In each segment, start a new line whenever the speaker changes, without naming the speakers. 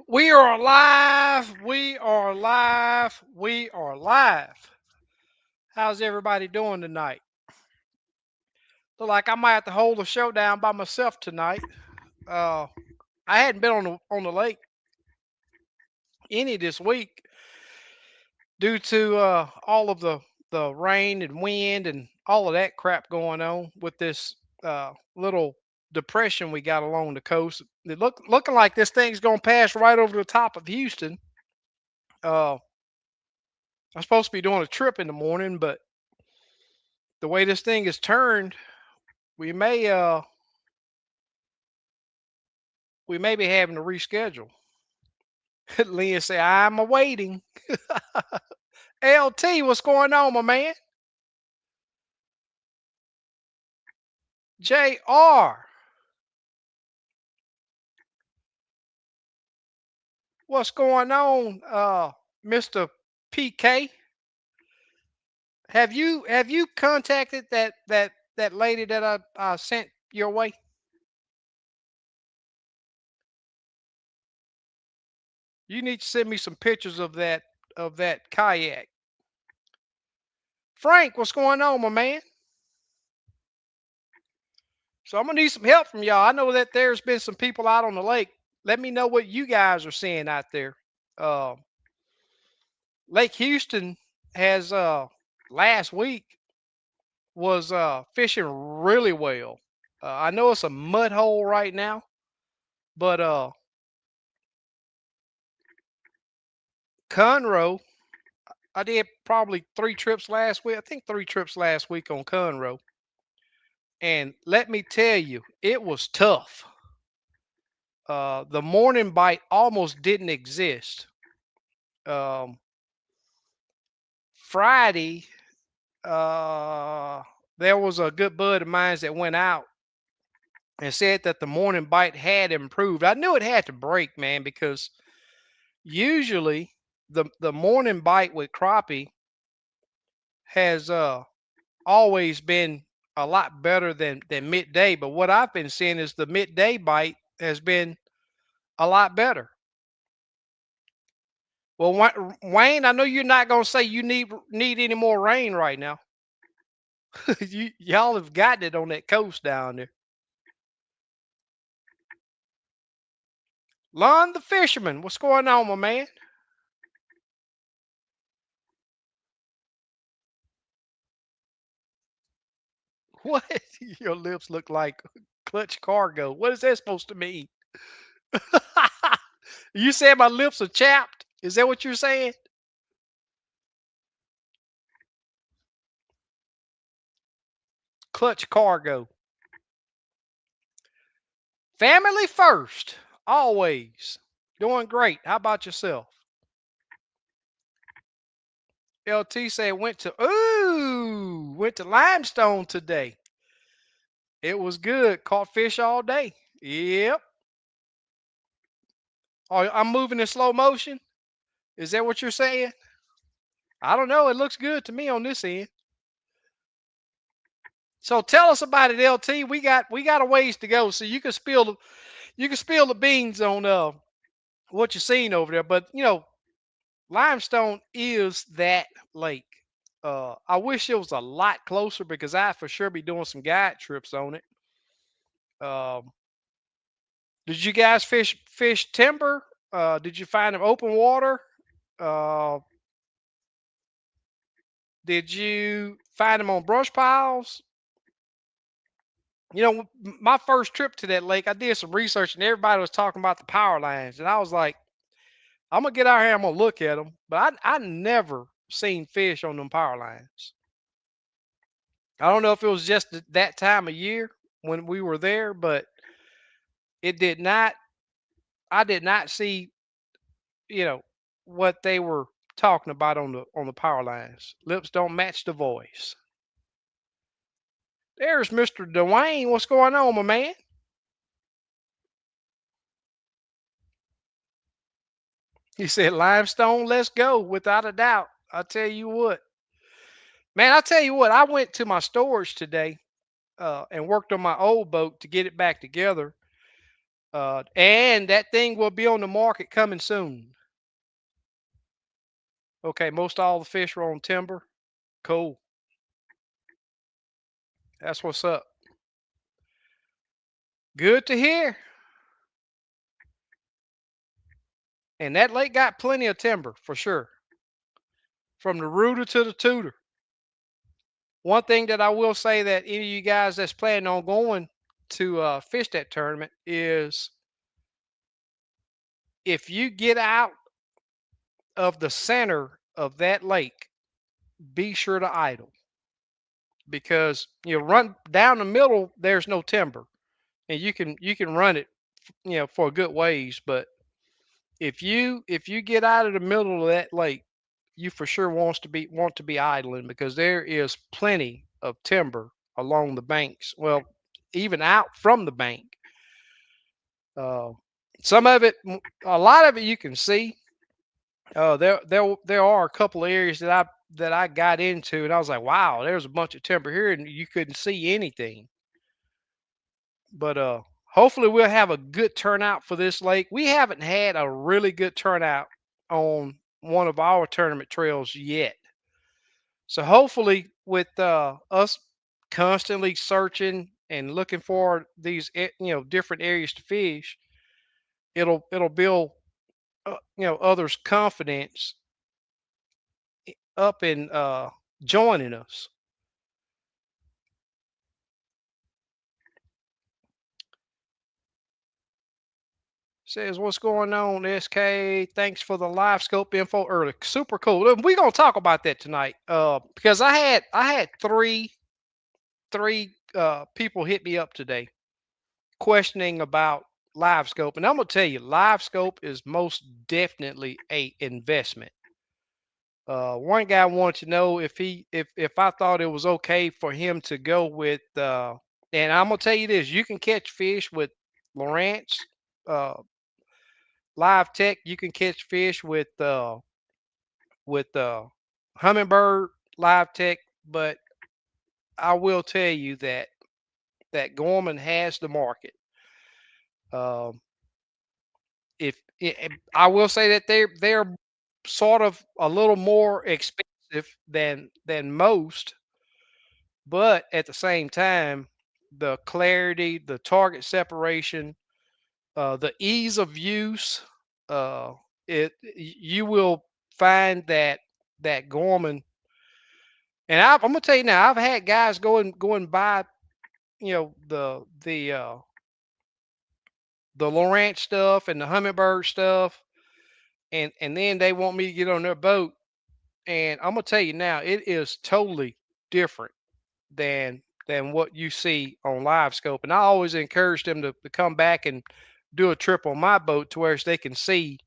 We are live. We are live. We are live. How's everybody doing tonight? Look like I might have to hold the show down by myself tonight. Uh, I hadn't been on the lake any this week due to all of the rain and wind and all of that crap going on with this little depression we got along the coast. Looking like this thing's gonna pass right over the top of Houston. Uh, I'm supposed to be doing a trip in the morning, but the way this thing is turned, we may uh we may be having to reschedule. Lynn say, I'm awaiting. LT, what's going on, my man? JR, what's going on, Mr. PK? Have you contacted that lady that I sent your way? You need to send me some pictures of that kayak. Frank, what's going on, my man? So I'm gonna need some help from y'all. I know that there's been some people out on the lake. Let me know what you guys are seeing out there. Uh, Lake Houston has last week was fishing really well. I know it's a mud hole right now, but Conroe, I did probably 3 trips last week. I think 3 trips last week on Conroe, and let me tell you, it was tough. The morning bite almost didn't exist. Um, Friday, uh, there was a good bud of mine that went out and said that the morning bite had improved. I knew it had to break, man, because usually the morning bite with crappie has always been a lot better than midday. But what I've been seeing is the midday bite has been a lot better. Well, Wayne, I know you're not gonna say you need any more rain right now. Y'all have gotten it on that coast down there. Lon the fisherman, what's going on, my man? What? Your lips look like clutch cargo. What is that supposed to mean? You said my lips are chapped? Is that what you're saying? Clutch cargo. Family first. Always. Doing great. How about yourself? LT said went to Limestone today. It was good. Caught fish all day. Yep. Oh, I'm moving in slow motion. Is that what you're saying? I don't know. It looks good to me on this end. So tell us about it, LT. We got a ways to go, so you can spill the beans on what you're seeing over there. But Limestone is that lake. I wish it was a lot closer because I for sure be doing some guide trips on it. Um, did you guys fish timber? Did you find them open water? Uh, did you find them on brush piles? My first trip to that lake, I did some research and everybody was talking about the power lines, and I was like, I'm gonna get out here, I'm gonna look at them, but I never seen fish on them power lines. I don't know if it was just that time of year when we were there, but it did not. I did not see, you know, what they were talking about on the power lines. Lips don't match the voice. There's Mr. Dwayne. What's going on, my man? He said limestone. Let's go, without a doubt. I tell you what, man. I tell you what. I went to my storage today and worked on my old boat to get it back together. And that thing will be on the market coming soon. Okay, most all the fish are on timber. Cool. That's what's up. Good to hear. And that lake got plenty of timber for sure. From the rooter to the tutor. One thing that I will say that any of you guys that's planning on going to fish that tournament is if you get out of the center of that lake, be sure to idle because you run down the middle. There's no timber, and you can run it, for a good ways. But if you get out of the middle of that lake, you for sure want to be idling because there is plenty of timber along the banks. Well, even out from the bank. Uh, some of it, a lot of it, you can see. There are a couple of areas that I got into, and I was like, wow, there's a bunch of timber here, and you couldn't see anything. But hopefully we'll have a good turnout for this lake. We haven't had a really good turnout on one of our tournament trails yet. So hopefully with us constantly searching and looking for these different areas to fish, it'll build others' confidence up in joining us. Says, what's going on, SK? Thanks for the live scope info early. Super cool. We're gonna talk about that tonight. Because I had three people hit me up today questioning about live scope. And I'm gonna tell you, live scope is most definitely a investment. One guy wanted to know if I thought it was okay for him to go with and I'm gonna tell you this, you can catch fish with Lawrence uh live tech. You can catch fish with humminbird live tech, but I will tell you that Gorman has the market. Um, if I will say that they're sort of a little more expensive than most, but at the same time, the clarity, the target separation, the ease of use, uh, you will find that Gorman. And I'm gonna tell you now, I've had guys go and buy, the Lowrance stuff and the Humminbird stuff, and then they want me to get on their boat. And I'm gonna tell you now, it is totally different than what you see on live scope. And I always encourage them to come back and do a trip on my boat to where they can see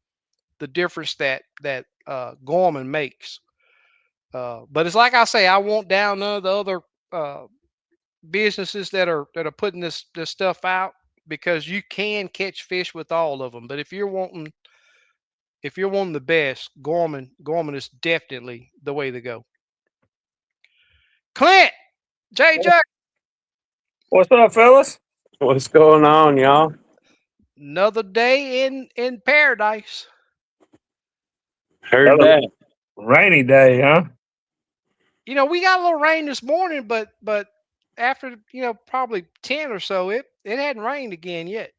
the difference that Gorman makes. But it's like I say, I won't down none of the other uh, businesses that are putting this stuff out because you can catch fish with all of them. But if you're wanting the best, Gorman is definitely the way to go. Clint, JJ,
What's up, fellas?
What's going on, y'all?
another day in paradise.
Heard
Another
that.
rainy day, huh?
We got a little rain this morning, but after probably 10 or so, it hadn't rained again yet.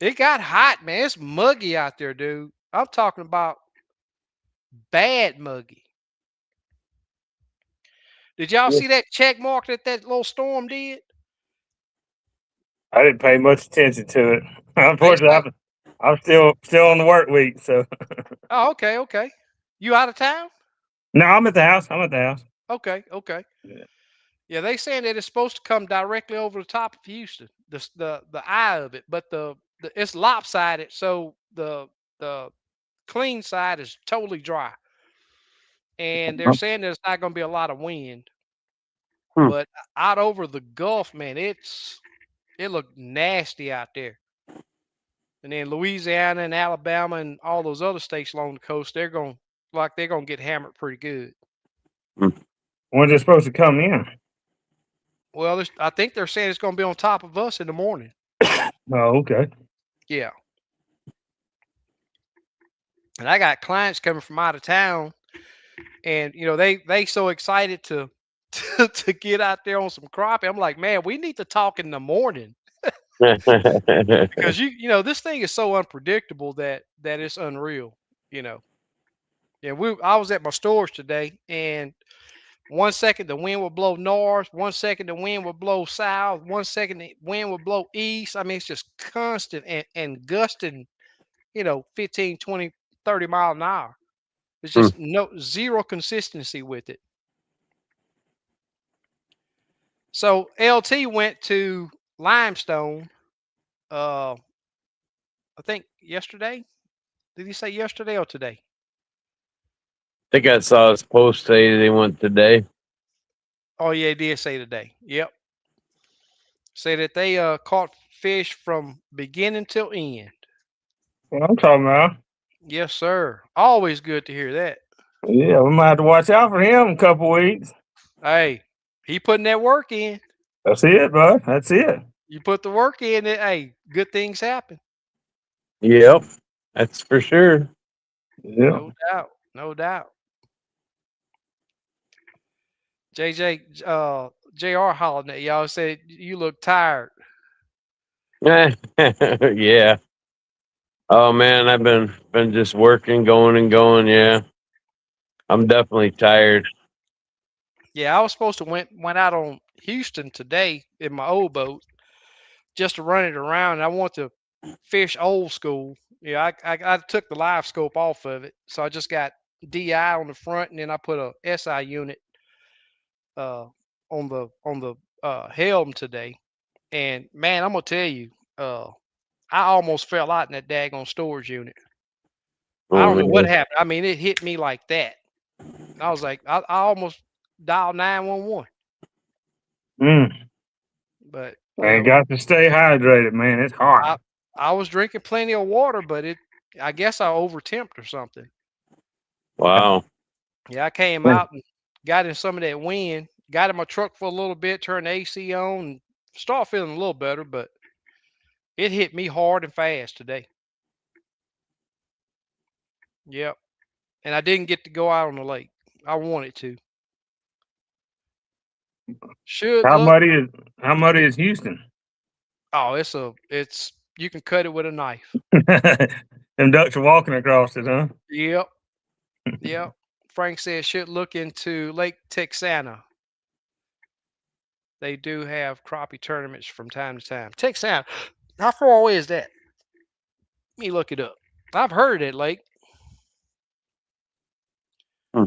It got hot, man. It's muggy out there, dude. I'm talking about bad muggy. Did y'all
Yeah.
see that check mark that little storm did?
I didn't pay much attention to it.
It's
Unfortunately,
like,
I'm still on the work week, so
oh, okay, okay. You out of town?
no, I'm at the house. I'm at the house.
Okay, okay.
Yeah.
Yeah, they saying that it's supposed to come directly over the top of Houston, the eye of it, but the it's lopsided, so the clean side is totally dry, and they're saying there's not going to be a lot of wind.
Hmm.
But out over the Gulf, man, it looked nasty out there. And then Louisiana and Alabama and all those other states along the coast, they're gonna get hammered pretty good.
When's it supposed to come in?
Well, I think they're saying it's gonna be on top of us in the morning.
Oh, okay.
Yeah. And I got clients coming from out of town, and they so excited to to get out there on some crappie. I'm like, man, we need to talk in the morning because this thing is so unpredictable that it's unreal. You know. Yeah, I was at my stores today, and 1 second the wind would blow north, 1 second the wind would blow south, 1 second the wind would blow east. I mean, it's just constant and gusting, 15, 20, 30 miles an hour. It's
Hmm.
just no zero consistency with it. So LT went to Limestone, uh, I think yesterday. Did he say yesterday or today?
think I saw his post say they went today.
Oh yeah, he did say today. Yep. Say that they caught fish from beginning till end.
Well, I'm talking about.
Yes, sir. Always good to hear that.
Yeah, we might have to watch out for him in a couple weeks.
Hey, he putting that work in.
That's it, bud. That's it.
You put the work in, hey, good things happen.
Yep, that's for sure.
Yeah.
No doubt. No doubt. JJ, JR hollering at y'all said you look tired.
Yeah. Oh man, I've been just working, going and going. Yeah, I'm definitely tired.
Yeah, I was supposed to went out on Houston today in my old boat just to run it around. And I want to fish old school. Yeah, I took the live scope off of it, so I just got DI on the front, and then I put a SI unit uh, on the helm today. And man, I'm gonna tell you, uh, I almost fell out in that daggone storage unit. I
Oh
don't know what
man.
happened. I mean, it hit me like that. I was like, I almost dialed 911.
Mm.
But
And got to stay hydrated, man. It's hot.
I I was drinking plenty of water, but I guess I overtempered or something.
Wow.
Yeah, I came
Man,
out and got in some of that wind, got in my truck for a little bit, turned the AC on, and start feeling a little better. But it hit me hard and fast today. Yep. And I didn't get to go out on the lake. I wanted to. Should
How
look.
muddy is how muddy is Houston?
Oh, it's you can cut it with a knife.
Them ducks are walking across it, huh?
Yep. Yep. Frank said should look into Lake Texana. They do have crappie tournaments from time to time. Texana, how far away is that? Let me look it up. I've heard it, lake.
Hmm.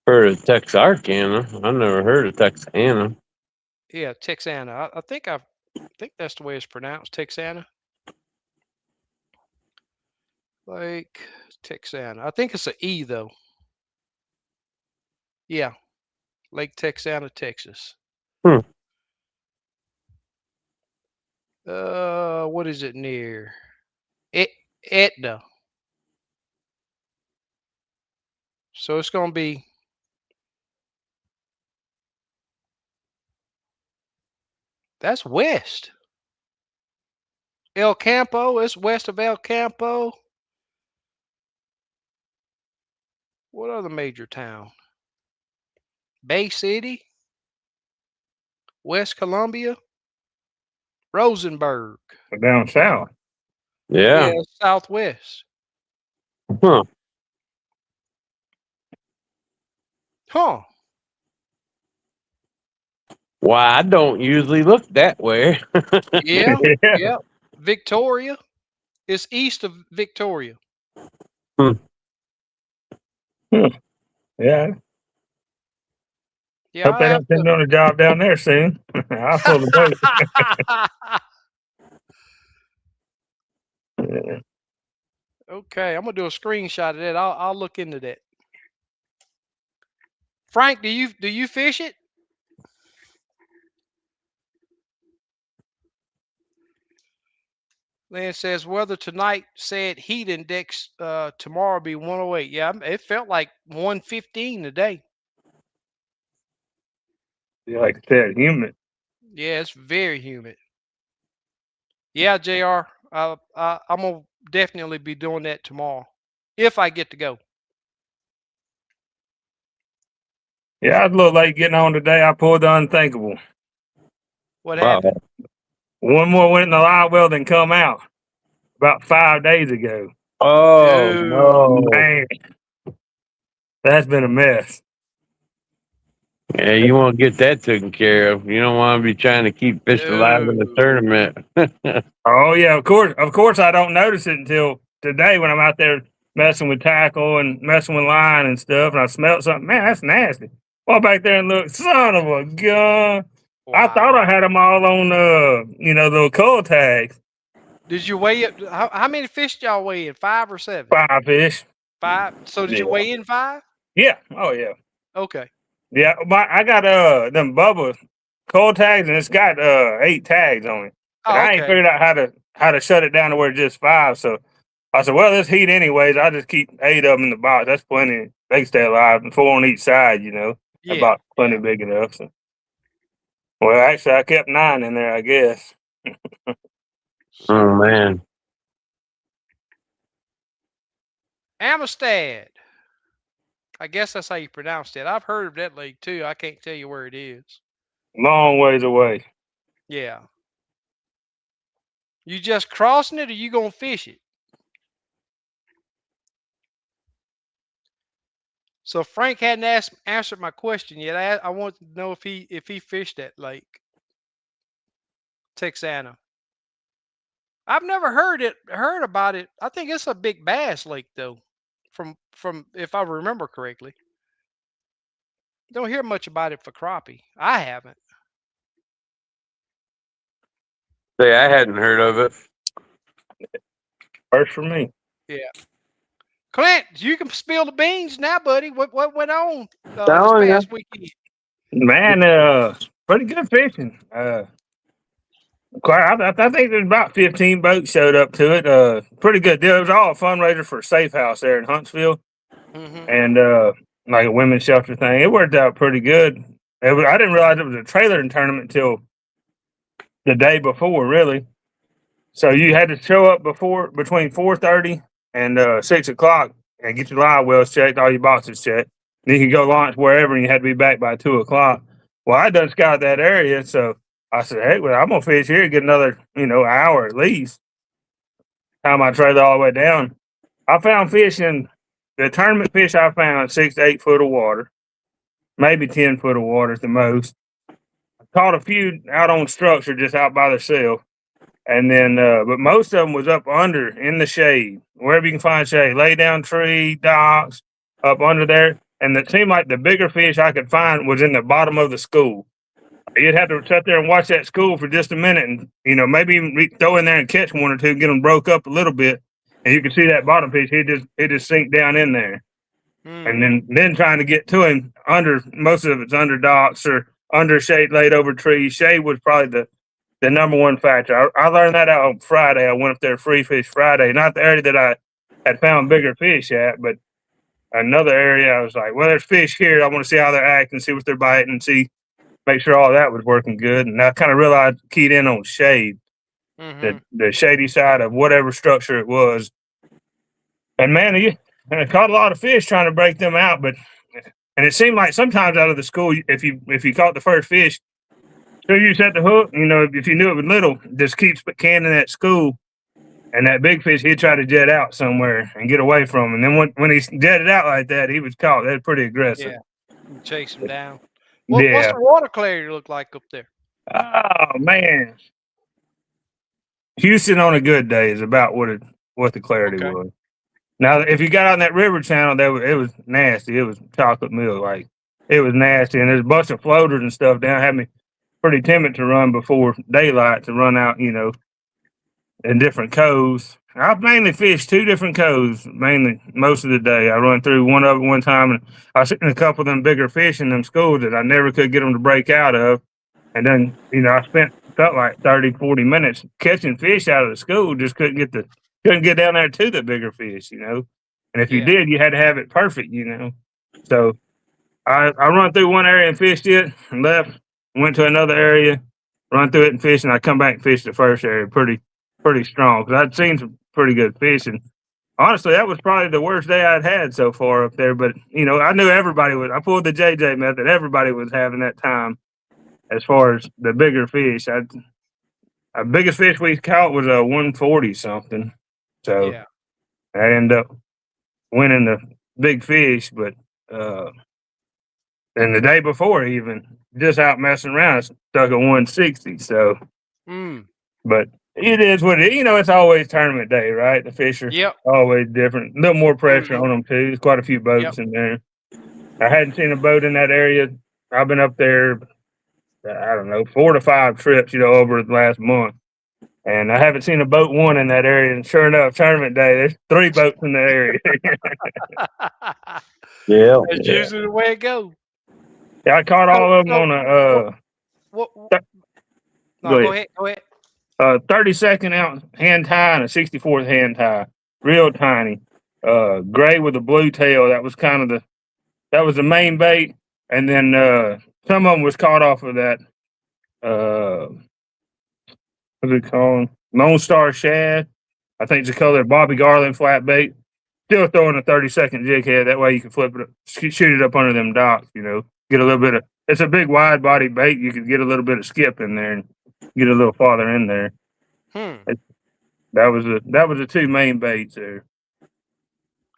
Heard of Texarkana. I've never heard of Texana.
Yeah, Texana. I think that's the way it's pronounced. Texana. Lake Texana. I think it's a E though. Yeah, Lake Texana, Texas.
Hmm.
What is it near? Et- Etna. So it's gonna be that's west. El Campo. It's west of El Campo. What other major town? Bay City, West Columbia, Rosenberg.
Down south.
Yeah.
Yeah, southwest.
Huh.
Huh.
Why I don't usually look that way.
Yeah.
Yeah.
Yeah. Victoria. It's east of Victoria.
Hmm.
Yeah.
Yeah,
Hope
I'll
they
have
don't send
to.
me on a job down there soon. I'll pull the boat. Yeah.
Okay, I'm gonna do a screenshot of that. I'll look into that. Frank, do you fish it? Lynn says weather tonight said heat index tomorrow be 108. Yeah, it felt like 115 today.
You like I said, humid.
Yeah, it's very humid. Yeah, Jr. I'm gonna definitely be doing that tomorrow if I get to go.
Yeah, I was a little late getting on today. I pulled the unthinkable.
What happened?
Wow.
One more went in the live well than come out about 5 days ago.
Oh
Dude.
no.
Man, that's been a mess.
Yeah, you want to get that taken care of. You don't want to be trying to keep fish alive in the
Dude.
tournament.
Oh yeah, of course. I don't notice it until today when I'm out there messing with tackle and messing with line and stuff, and I smelled something. Man, that's nasty. Well, back there and look, son of a gun. I thought I
Wow.
had them all on, the cull tags.
Did you weigh it? How many fish did y'all weigh in? 5 or 7?
5 fish.
Five. So did
Yeah.
you weigh in 5?
Yeah. Oh yeah.
Okay.
Yeah. I got them Bubba cull tags, and it's got 8 tags on it, and
Oh,
I ain't
okay.
figured out how to shut it down to where it's just 5. So I said, well, this heat anyways. I'll just keep 8 of them in the box. That's plenty. They can stay alive, and 4 on each side. That
Yeah.
box plenty
Yeah.
big enough. So, well, actually, I kept 9 in there, I guess.
Oh
So
man.
Amistad. I guess that's how you pronounce it. I've heard of that lake too. I can't tell you where it is.
Long ways away.
Yeah. You just crossing it or you gonna fish it? So Frank hadn't answered my question yet. I want to know if he fished that lake, Texana. I've never heard about it. I think it's a big bass lake though, from if I remember correctly. Don't hear much about it for crappie. I haven't.
Say, I hadn't heard of it.
First for me.
Yeah. Clint, you can spill the beans now, buddy. What went on this
Telling you.
past weekend?
Man, pretty good fishing. I think there's about 15 boats showed up to it. Pretty good deal. It was all a fundraiser for Safe House there in Huntsville,
Mm-hmm.
and like a women's shelter thing. It worked out pretty good. I didn't realize it was a trailering tournament until the day before, really. So you had to show up between 4:30 and 6 o'clock and get your live wells checked, all your boxes checked. Then you could go launch wherever, and you had to be back by 2 o'clock. Well, I done scouted that area, so I said, "Hey, well, I'm gonna fish here, and get another hour at least." Time I trailer all the way down, I found fish in the tournament fish. I found 6 to 8 foot of water, maybe 10 foot of water at the most. I caught a few out on structure, just out by themselves. And then, but most of them was up under in the shade, wherever you can find shade, lay down tree, docks, up under there. And it seemed like the bigger fish I could find was in the bottom of the school. You'd have to sit there and watch that school for just a minute, and maybe even throw in there and catch one or two, get them broke up a little bit, and you can see that bottom fish. He just sink down in there, and
Mm.
then trying to get to him under, most of it's under docks or under shade, laid over trees. Shade was probably the number one factor. I learned that out on Friday. I went up there Free Fish Friday, not the area that I had found bigger fish at, but another area. I was like, well, there's fish here. I want to see how they're acting, see what they're biting, and make sure all that was working good. And I kind of realized, keyed in on shade,
Mm-hmm.
the shady side of whatever structure it was. And man, I caught a lot of fish trying to break them out, and it seemed like sometimes out of the school, if you caught the first fish, so you set the hook, if you knew it was little, just keeps canning that school, and that big fish, he'd try to jet out somewhere and get away from him. And then when he jetted out like that, he was caught. That's pretty aggressive.
Yeah. You chase him down. What's
Yeah.
the water clarity look like up there?
Oh man, Houston on a good day is about what the clarity
Okay.
was. Now, if you got on that river channel, it was nasty. It was chocolate milk, like it was nasty. And there's a bunch of floaters and stuff down. Had me pretty timid to run before daylight, to run out, in different coves. I've mainly fished 2 different coves, mainly most of the day. I run through one of it one time, and I was hitting a couple of them bigger fish in them schools that I never could get them to break out of. And then, I felt like 30, 40 minutes catching fish out of the school, just couldn't get down there to the bigger fish. And if you
Yeah.
did, you had to have it perfect. So I run through one area and fished it, and left, went to another area, run through it and fished, and I come back and fished the first area. pretty strong because I'd seen some pretty good fishing. Honestly, that was probably the worst day I'd had so far up there. But I knew everybody was. I pulled the JJ method. Everybody was having that time as far as the bigger fish. Our biggest fish we caught was a 140 something. So
Yeah.
I ended up winning the big fish, but uh, and the day before even just out messing around, stuck at 160. So,
Mm.
but it is what it. It's always tournament day, right? The fish are
Yep.
always different. A little more pressure
Hmm.
on them too. There's quite a few
Yep.
boats in there. I hadn't seen a boat in that area. I've been up there, I don't know, 4 to 5 trips, over the last month. And I haven't seen a boat one in that area. And sure enough, tournament day, there's 3 boats in the area.
Yeah.
That's usually the way it goes.
Yeah, I caught
So,
all of them
so
on
what,
a
what?
th-
No,
go
go
ahead,
ahead. Go ahead.
32nd ounce hand tie and a 64th hand tie, real tiny, gray with a blue tail. That was the main bait, and then some of them was caught off of that. Uh, what's it called? Lone Star Shad. I think it's the color of Bobby Garland flat bait. Still throwing a 30-second jig head. That way you can flip it, shoot it up under them docks. Get a little bit of. It's a big wide body bait. You could get a little bit of skip in there and get a little farther in there.
Hmm.
It, that was the two main baits there.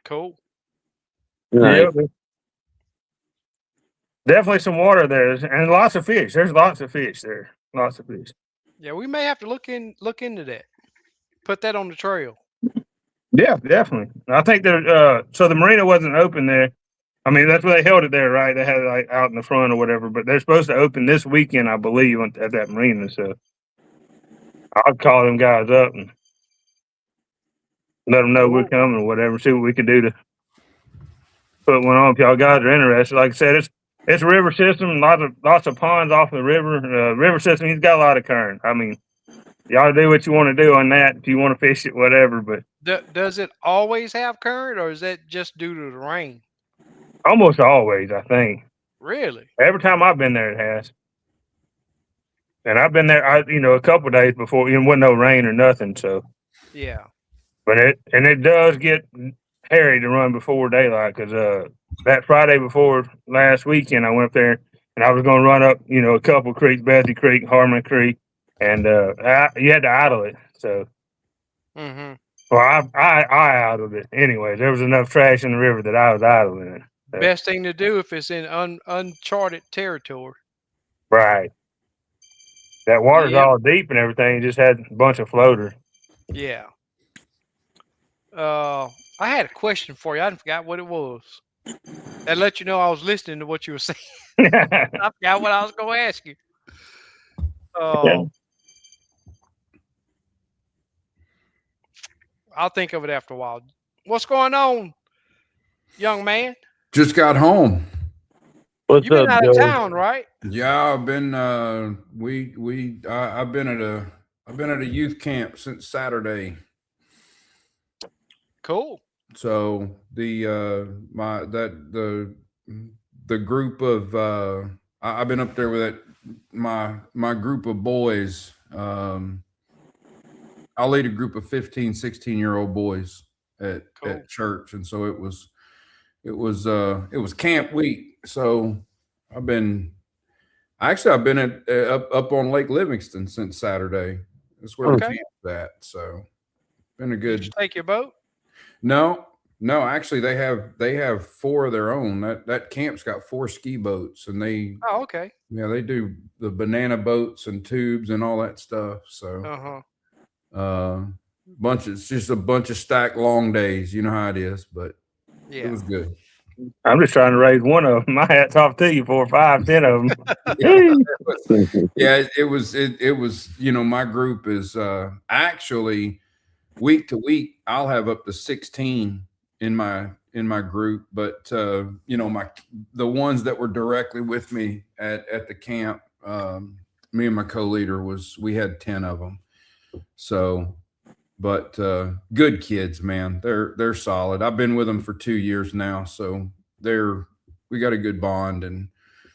Cool.
Nice.
Yeah, definitely some water there and lots of fish. There's lots of fish there. Lots of fish.
Yeah, we may have to look into that. Put that on the trail.
Yeah, definitely. I think so the marina wasn't open there. I mean, that's where they held it there, right? They had it like out in the front or whatever, but they're supposed to open this weekend, I believe, at that marina. So I'll call them guys up and let them know we're
Cool.
coming or whatever. See what we can do to put one on if y'all guys are interested. Like I said, it's a river system, lots of ponds off the river. River system, he's got a lot of current. I mean, y'all do what you want to do on that. If you want to fish it, whatever. But
Does it always have current, or is that just due to the rain?
almost always, I think.
Really?
Every time I've been there, it has. And I've been there, a couple of days before. Wasn't no rain or nothing. So,
Yeah.
but it does get hairy to run before daylight because that Friday before last weekend, I went up there and I was going to run up, a couple creeks, Bessie Creek, Harmon Creek, and you had to idle it. So,
Mm-hmm.
well, I idled it anyway. There was enough trash in the river that I was idling it. So,
Best thing to do if it's in uncharted territory.
right. That water's
Yep.
all deep and everything. It just had a bunch of floaters.
Yeah. I had a question for you. I forgot what it was. That let you know I was listening to what you were saying. I forgot what I was going to ask you.
Yeah.
Uh, I'll think of it after a while. What's going on, young man?
Just got home.
What's
You've been
up,
out of
Joey?
town, right?
Yeah, I've been I've been at a youth camp since Saturday.
Cool.
So the group of I've been up there with my group of boys. I lead a group of 15, 16-year-old boys
Cool.
at church, and so it was camp week. So I've been I've been up on Lake Livingston since Saturday. That's where the
Okay.
camp's at. So been a
Did you
good.
take your boat?
No, no. Actually, they have four of their own. That camp's got four ski boats, and
Oh, okay.
they do the banana boats and tubes and all that stuff. So
Uh-huh.
uh, it's just a bunch of stacked long days. You know how it is, but it
Yeah.
was good.
I'm just trying to raise one of them. My hat's off to you for 5, 10 of them.
Yeah, it was my group is actually week to week I'll have up to 16 in my group, but the ones that were directly with me at the camp, me and my co-leader we had 10 of them. So but good kids, man. They're solid. I've been with them for 2 years now, so we got a good bond, and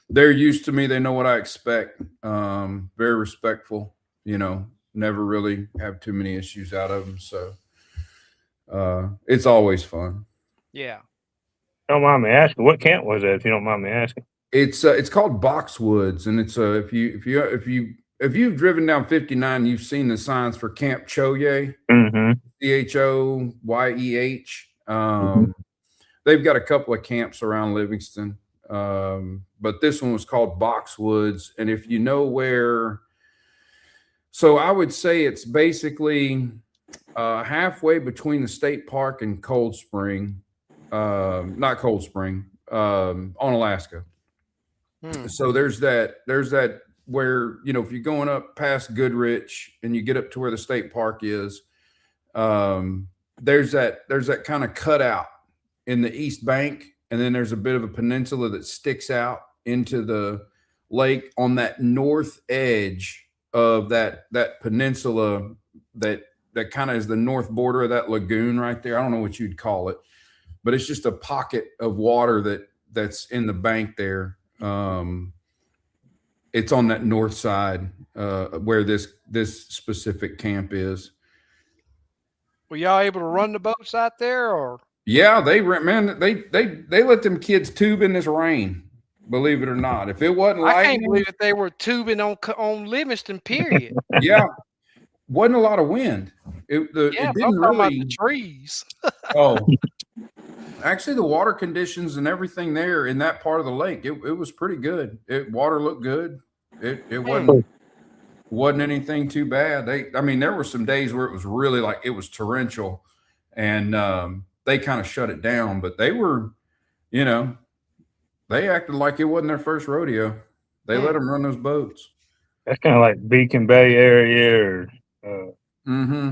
they're used to me. They know what I expect. Very respectful. Never really have too many issues out of them. So it's always fun.
Yeah.
Don't mind me asking, what camp was that? If you don't mind me asking.
It's called Boxwoods, and it's if you've driven down 59, you've seen the signs for Camp Choye,
Mm-hmm.
Choyeh. They've got a couple of camps around Livingston, but this one was called Boxwoods. And if you know where, so I would say it's basically halfway between the state park and Cold Spring, not Cold Spring, on Alaska.
Hmm.
So there's that where, if you're going up past Goodrich and you get up to where the state park is, there's that kind of cutout in the east bank, and then there's a bit of a peninsula that sticks out into the lake on that north edge of that peninsula, that kind of is the north border of that lagoon right there. I don't know what you'd call it, but it's just a pocket of water that's in the bank there. It's on that north side where this specific camp is.
Were y'all able to run the boats out there, or?
Yeah, they let them kids tube in this rain. Believe it or not, if it wasn't
I can't
lightning,
believe that they were tubing on Livingston. Period.
yeah, wasn't a lot of wind.
Yeah,
It
but I'm
didn't
talking about the
really.
trees.
Oh, actually, the water conditions and everything there in that part of the lake, it was pretty good. Water looked good. It
Hmm.
wasn't anything too bad. I mean, there were some days where it was really like it was torrential, and they kind of shut it down. But they were, you know, they acted like it wasn't their first rodeo. They let
Hmm.
them run those boats.
That's kind of like Beacon Bay area or uh,
Mm-hmm.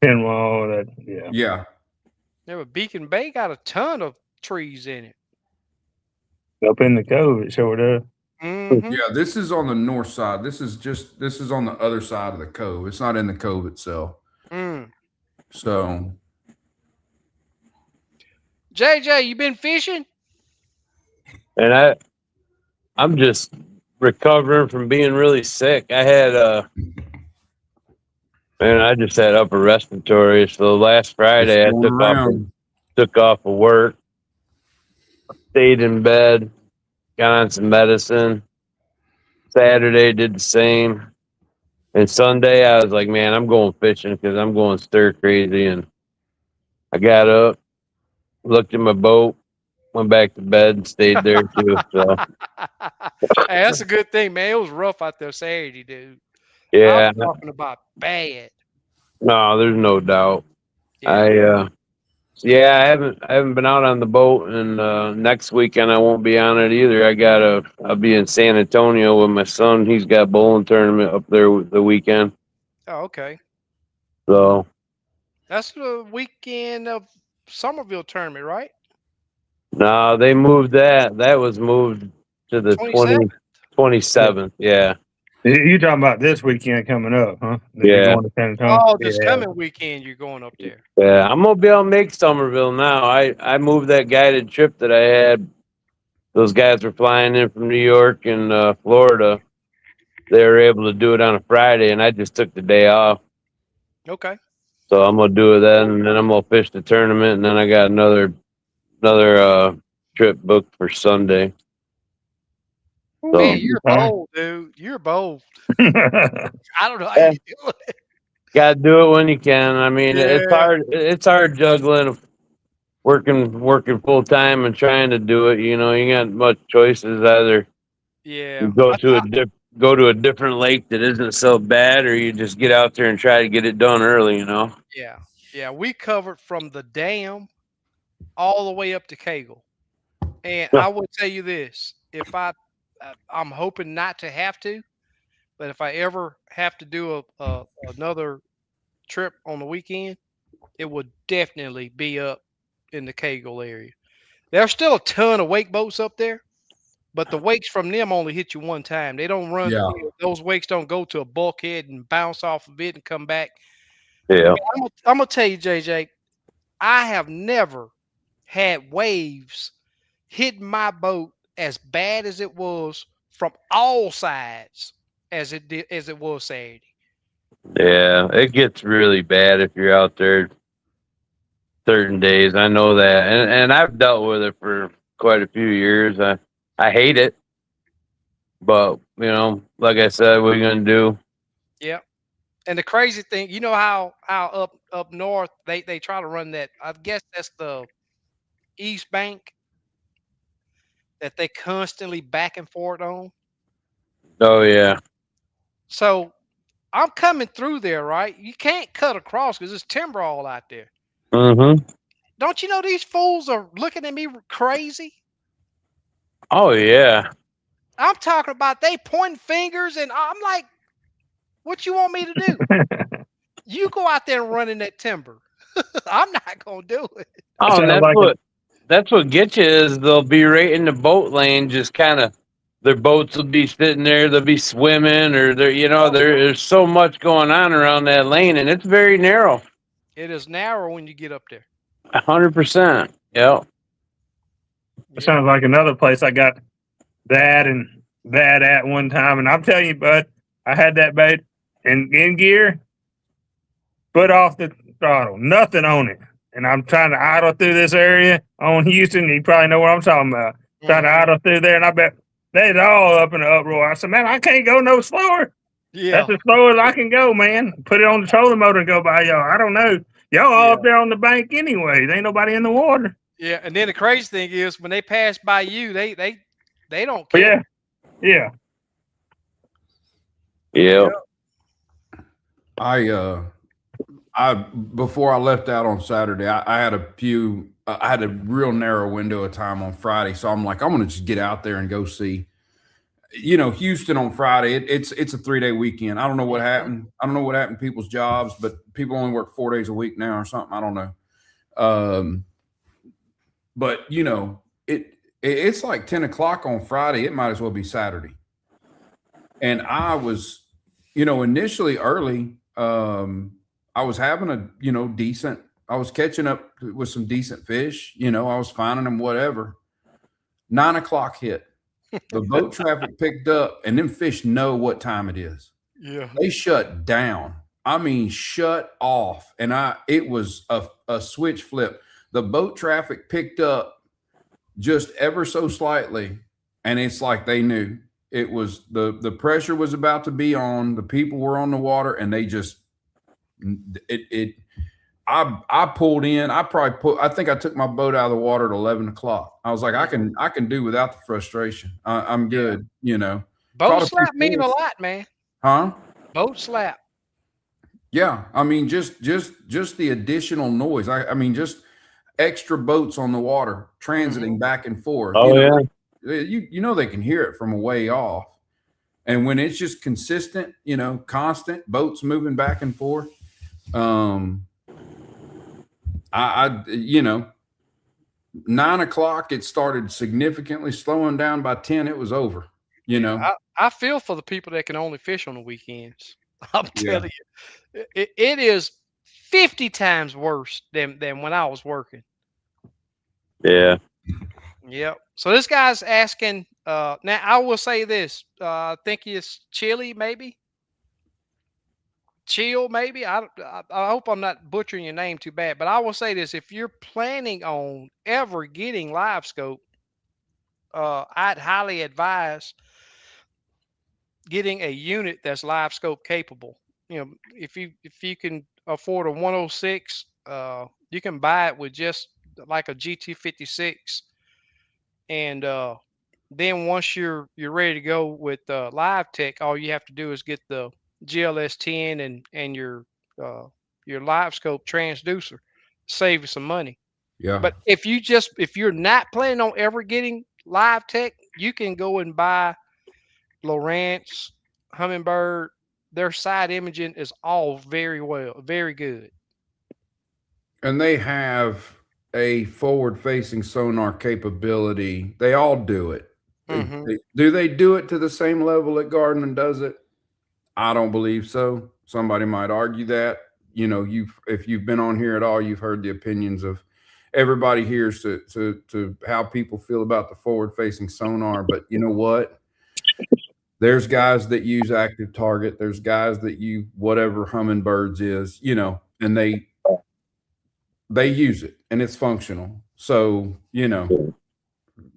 Pinwall. That yeah.
Yeah.
Yeah, but Beacon Bay got a ton of trees in it.
Up in the cove, it sure does.
Mm-hmm.
Yeah. This is on the north side. This is on the other side of the cove. It's not in the cove itself.
Mm.
So
JJ, you been fishing?
And I'm just recovering from being really sick. I had man, I just had upper respiratory. So last
it's
Friday I
going around.
took off of work, stayed in bed, got on some medicine. Saturday did the same. And Sunday I was like, man, I'm going fishing because I'm going stir crazy. And I got up, looked at my boat, went back to bed and stayed there too. So
Hey, that's a good thing, man. It was rough out there Saturday, dude. I'm
yeah,
talking about bad.
no, there's no doubt.
Yeah.
I yeah, I haven't been out on the boat, and next weekend I won't be on it either. I'll be in San Antonio with my son. He's got a bowling tournament up there the weekend.
Oh, okay.
So
That's the weekend of Somerville tournament, right?
no, they moved that. That was moved to the
27th?
27th. Yeah,
You talking about this weekend coming up, huh? That you're
yeah,
going to San Antonio?
Oh, this
Yeah.
coming weekend you're going up there.
yeah. I'm gonna be able to make Somerville now. I moved that guided trip that I had. Those guys were flying in from New York and Florida. They were able to do it on a Friday, and I just took the day off.
Okay.
So I'm gonna do it then, and then I'm gonna fish the tournament, and then I got another trip booked for Sunday.
Man,
So
you're
Okay.
bold, dude. You're bold.
Yeah.
I don't know how
yeah,
you do it.
gotta do it when you can. I mean, it's
Yeah.
hard. It's hard juggling working full time and trying to do it. You know, you got much choices. Either you
Yeah.
go to a different lake that isn't so bad, or you just get out there and try to get it done early. You know.
Yeah. Yeah. We covered from the dam all the way up to Kegel. And I will tell you this, if I'm hoping not to have to, but if I ever have to do another trip on the weekend, it would definitely be up in the Kegel area. There's still a ton of wake boats up there, but the wakes from them only hit you one time. They don't run,
Yeah.
those wakes don't go to a bulkhead and bounce off of it and come back.
Yeah.
I'm gonna tell you, JJ, I have never had waves hit my boat as bad as it was from all sides as it was Saturday.
Yeah, it gets really bad if you're out there certain days. I know that, and I've dealt with it for quite a few years. I hate it, but like I said, what are you gonna do?
Yep. And the crazy thing, you know how up north they try to run that. I guess that's the East Bank that they constantly back and forth on.
Oh yeah.
So I'm coming through there, right? You can't cut across because there's timber all out there.
Mm-hmm.
Don't you know these fools are looking at me crazy?
Oh yeah.
I'm talking about they pointing fingers, and I'm like, what you want me to do? You go out there and run in that timber. I'm not gonna do it.
That
Oh, and
sounds
that's
like
what gets you is they'll be right in the boat lane, just kind of their boats will be sitting there, they'll be swimming, or there's so much going on around that lane, and it's very narrow.
It is narrow when you get up there.
100%. Yeah.
that
Yep.
sounds like another place I got that and that at one time. And I'm telling you, bud, I had that bait in gear, foot off the throttle, nothing on it. And I'm trying to idle through this area on Houston. You probably know what I'm talking about. Trying to
Hmm.
idle through there, and I bet they're all up in the uproar. I said, man, I can't go no slower. That's
Yeah.
as slow as I can go, man. Put it on the trolling motor and go by y'all. I don't know. Y'all all up
Yeah.
there on the bank anyway. There ain't nobody in the water.
Yeah. And then the crazy thing is when they pass by you, they don't
But
care.
yeah, yeah.
Yeah.
Yeah.
I before I left out on Saturday, I had a few. I had a real narrow window of time on Friday, so I'm like, I'm gonna just get out there and go see. Houston on Friday. It's a 3 day weekend. I don't know what
Mhm.
happened. I don't know what happened to people's jobs, but people only work 4 days a week now or something. I don't know. Um, but it's like 10 o'clock on Friday. It might as well be Saturday. And I was, initially early. I was having a decent. I was catching up with some decent fish. I was finding them. Whatever. 9 o'clock hit. The boat traffic picked up, and them fish know what time it is.
Yeah.
They shut down. I mean, shut off. And it was a switch flip. The boat traffic picked up just ever so slightly, and it's like they knew it was the pressure was about to be on. The people were on the water, and they just it. I pulled in. I think I took my boat out of the water at 11 o'clock. I was like,
Mhm.
I can do without the frustration. I'm
Yeah.
good.
Boat
Caught a few
slap mean a
fish.
lot, man.
Huh?
Boat slap.
Yeah. I mean, just the additional noise. I mean, just extra boats on the water
Hmm.
transiting back and forth.
Oh yeah.
They can hear it from a way off. And when it's just consistent, constant boats moving back and forth, um, I 9 o'clock, it started significantly slowing down. By 10, it was over. You
Yeah.
know,
I feel for the people that can only fish on the weekends. I'm
yeah.
telling you, it is 50 times worse than when I was working.
Yeah.
Yep. So this guy's asking. Now I will say this. I think it's Chili, maybe Chill, maybe. I hope I'm not butchering your name too bad, but I will say this: if you're planning on ever getting live scope, I'd highly advise getting a unit that's live scope capable. If you can afford a 106, you can buy it with just like a GT56, and then once you're ready to go with live tech, all you have to do is get the GLS 10 and uh, your live scope transducer, save you some money.
Yeah.
But if you're not planning on ever getting live tech, you can go and buy Lowrance, Humminbird. Their side imaging is all very good.
And they have a forward facing sonar capability. They all do it.
Hmm.
Do they do it to the same level that Gardner does it? I don't believe so. Somebody might argue that. If you've been on here at all, you've heard the opinions of everybody here to how people feel about the forward facing sonar. But you know what? There's guys that use active target. There's guys that use whatever Humminbirds is, and they use it and it's functional. So,
Yeah,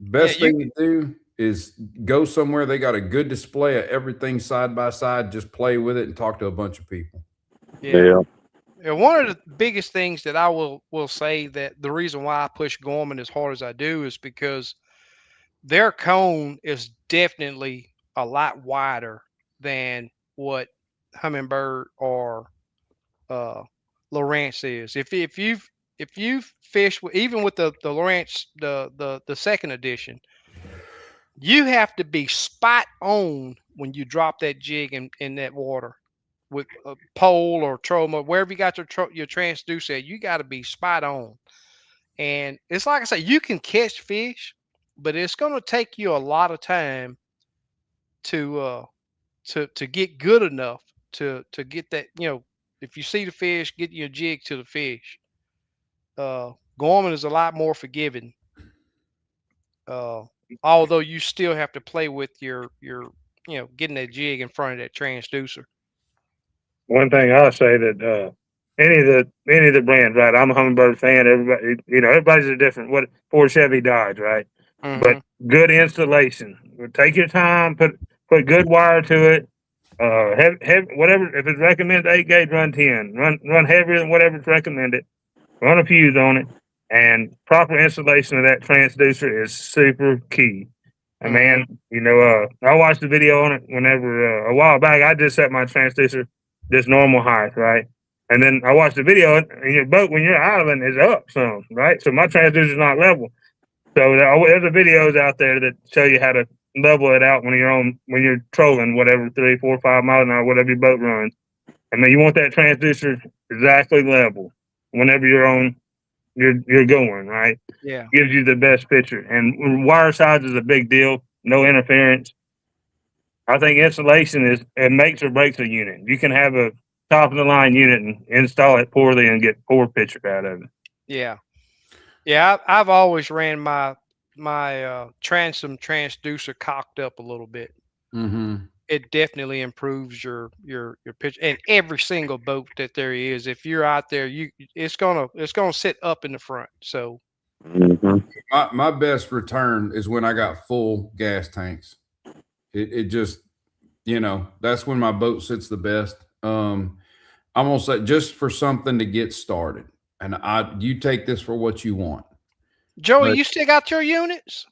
best
you
thing to do is go somewhere they got a good display of everything side by side. Just play with it and talk to a bunch of people.
yeah.
Yeah.
Yeah, one of the biggest things that I will say that the reason why I push Gorman as hard as I do is because their cone is definitely a lot wider than what Humminbird or uh, Lawrence is. If you've fished with, even with the Lawrence the second edition, you have to be spot on when you drop that jig in that water with a pole or troma, wherever you got your transducer at, you got to be spot on. And it's like I say, you can catch fish, but it's going to take you a lot of time to to get good enough to get that. If you see the fish, get your jig to the fish. Gorman is a lot more forgiving, uh, although you still have to play with getting that jig in front of that transducer.
One thing I'll say that any of the brands, right? I'm a Humminbird fan. Everybody, everybody's a different. What Ford, Chevy, Dodge, right? But
Hmm.
good installation. Take your time. Put good wire to it. Have whatever. If it's recommended 8 gauge, run 10. Run heavier than whatever's recommended. Run a fuse on it, and proper installation of that transducer is super key. And
Hmm.
man, I watched the video on it whenever a while back. I just set my transducer just normal height, right? And then I watched the video, and your boat when you're idling is up some, right? So my transducer's not level. So there's the videos out there that show you how to level it out when you're trolling whatever 3, 4, 5 miles an hour, whatever your boat runs. I mean, you want that transducer exactly level whenever you're going, right?
Yeah.
Gives you the best picture. And wire size is a big deal. No interference. I think installation it makes or breaks a unit. You can have a top of the line unit and install it poorly and get poor picture out of it.
Yeah. Yeah. I've always ran my transom transducer cocked up a little bit.
Mm-hmm.
It definitely improves your pitch. And every single boat that there is, if you're out there, it's gonna sit up in the front. So
Hmm.
My best return is when I got full gas tanks. It just, that's when my boat sits the best. I'm gonna say just for something to get started, and you take this for what you want,
Joey,
but
you still got your units?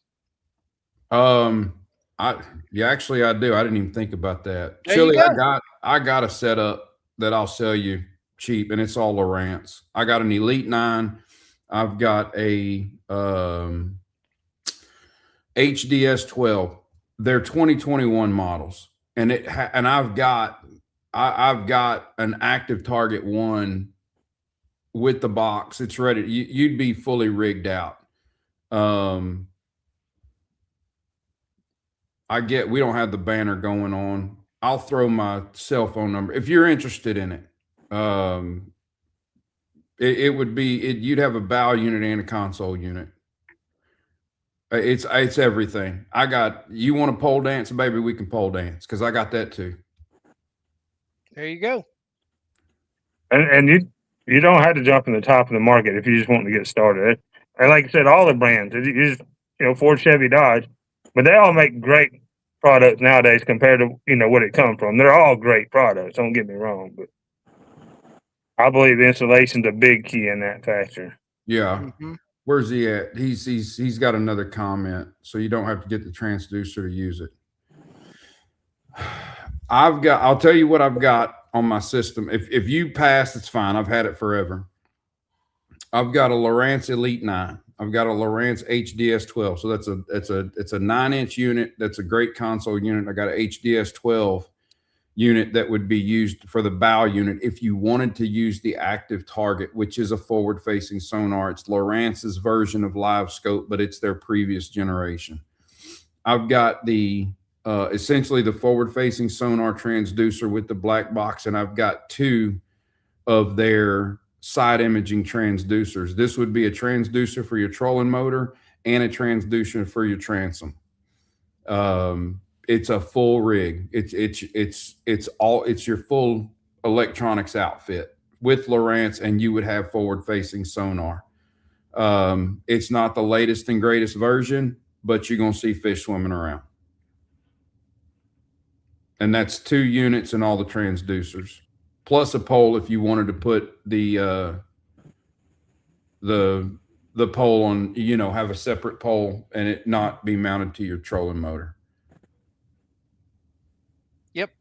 um, I yeah, actually I do. I didn't even think about that.
There you
Chili, I
go.
got I got a setup that I'll sell you cheap, and it's all Lowrance. I got an Elite 9. I've got a HDS 12. They're 2021 models, and I've got an active target one with the box. It's ready. You'd be fully rigged out. Um, we don't have the banner going on. I'll throw my cell phone number if you're interested in it. Um, it would be you'd have a bow unit and a console unit. It's everything. You want to pole dance, baby? We can pole dance because I got that too.
There you go.
And you don't have to jump in the top of the market if you just want to get started. And like I said, all the brands, you just Ford, Chevy, Dodge, but they all make great products nowadays compared to what it comes from. They're all great products. Don't get me wrong, but I believe installation's a big key in that factor.
Yeah.
Hmm.
Where's he at? He's got another comment, so you don't have to get the transducer to use it. I'll tell you what I've got on my system. If you pass, it's fine. I've had it forever. I've got a Lowrance Elite 9. I've got a Lowrance HDS 12. So it's a 9-inch unit. That's a great console unit. I got a HDS 12 unit that would be used for the bow unit if you wanted to use the active target, which is a forward facing sonar. It's Lowrance's version of Live Scope, but it's their previous generation. I've got the essentially the forward facing sonar transducer with the black box, and I've got two of their side imaging transducers. This would be a transducer for your trolling motor and a transducer for your transom. It's a full rig. It's your full electronics outfit with Lowrance, and you would have forward facing sonar. It's not the latest and greatest version, but you're gonna see fish swimming around, and that's 2 units and all the transducers, plus a pole if you wanted to put the the pole on, have a separate pole and it not be mounted to your trolling motor.
Yep.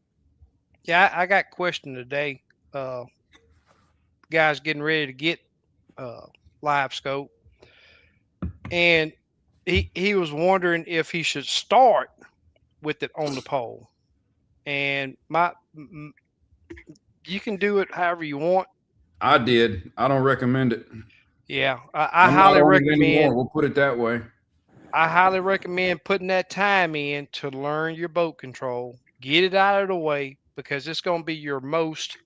Yeah, I got a question today. Uh, Guys getting ready to get uh, live scope, and he was wondering if he should start with it on the pole. And you can do it however you want.
I did. I don't recommend it.
Yeah, I
I'm not
highly
on it anymore.
recommend.
We'll put it that way.
I highly recommend putting that time in to learn your boat control. Get it out of the way because it's going to be your most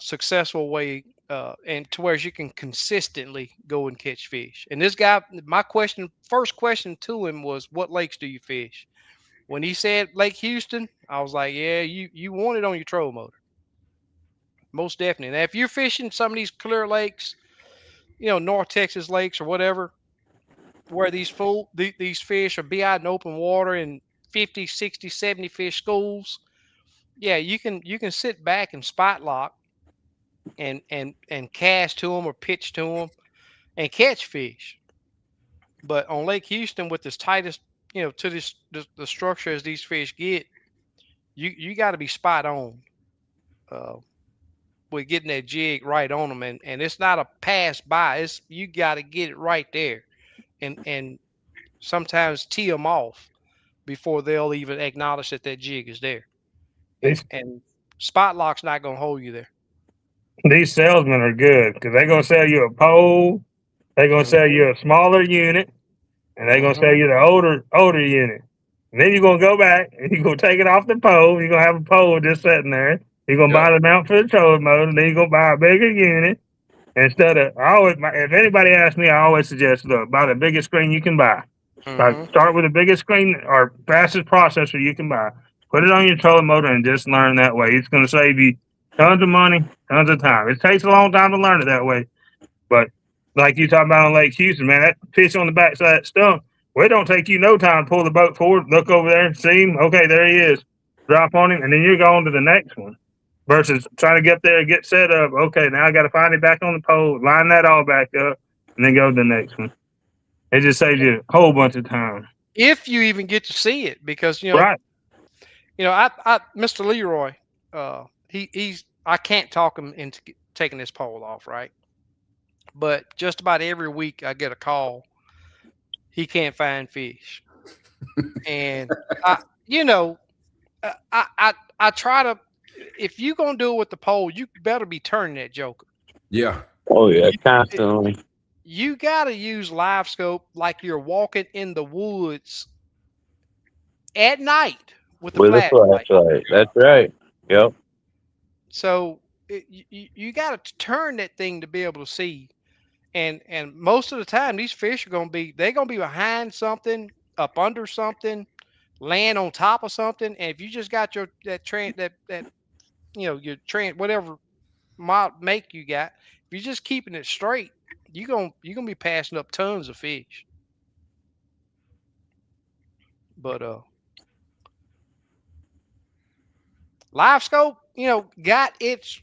successful way, and to where you can consistently go and catch fish. And this guy, first question to him was, "What lakes do you fish?" When he said Lake Houston, I was like, "Yeah, you want it on your troll motor, most definitely." Now, if you're fishing some of these clear lakes, North Texas lakes or whatever, where these fish are be out in open water in 50, 60, 70 fish schools, yeah, you can sit back and spot lock and cast to them or pitch to them and catch fish. But on Lake Houston, with this tightest, to the structure as these fish get, you got to be spot on uh, with getting that jig right on them, and it's not a pass by. It's you got to get it right there, and sometimes tee them off before they'll even acknowledge that that jig is there. And
These
and spot lock's not gonna hold you there.
these salesmen are good because they're gonna sell you a pole, they're gonna sell
Hmm.
you a smaller unit, and they're gonna sell
Hmm.
you the older unit. And then you're gonna go back and you're gonna take it off the pole. You're gonna have a pole just sitting there. You're gonna
Yep.
buy the mount for the trolling motor, and then you're gonna buy a bigger unit. Instead of, if anybody asks me, I always suggest, look, buy the biggest screen you can buy. Like,
Hmm.
start with the biggest screen or fastest processor you can buy. Put it on your trolling motor and just learn that way. It's going to save you tons of money, tons of time. It takes a long time to learn it that way, but like you talking about on Lake Houston, man, that fish on the backside of that stump, well, it don't take you no time to pull the boat forward, look over there, see him. Okay, there he is. Drop on him, and then you're going to the next one. Versus trying to get there and get set up. Okay, now I got to find it back on the pole, line that all back up, and then go to the next one. It just saves you a whole bunch of time.
If you even get to see it, because
Right.
I Mr. Leroy, he's I can't talk him into taking this pole off, right? But just about every week I get a call. He can't find fish, and I, you know, I try to. If you gonna do it with the pole, you better be turning that joker.
Yeah.
Oh yeah,
You,
constantly
you got to use live scope like you're walking in the woods at night with a
with a
flashlight.
flashlight. That's right. Yep.
So you got to turn that thing to be able to see. And most of the time, these fish are they're gonna be behind something, up under something, land on top of something. And if you just got your that train that your train whatever make you got, if you're just keeping it straight, you're gonna be passing up tons of fish. But live scope, got its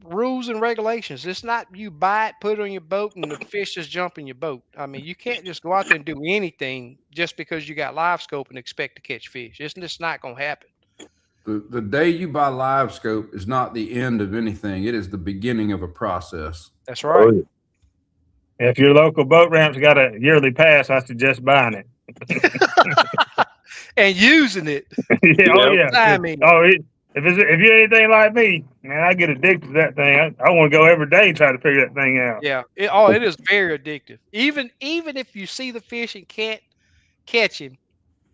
rules and regulations. It's not you buy it, put it on your boat, and the fish just jump in your boat. I mean, you can't just go out there and do anything just because you got live scope and expect to catch fish. It's just not going to happen.
The day you buy live scope is not the end of anything. It is the beginning of a process.
That's
Oh
right.
yeah.
If your local boat ramp's got a yearly pass, I suggest buying it.
And using it.
Yeah, oh
Yep.
yeah.
I mean,
If you're anything like me, man, I get addicted to that thing. I want to go every day and try to figure that thing out.
yeah. It is very addictive. Even if you see the fish and can't catch him,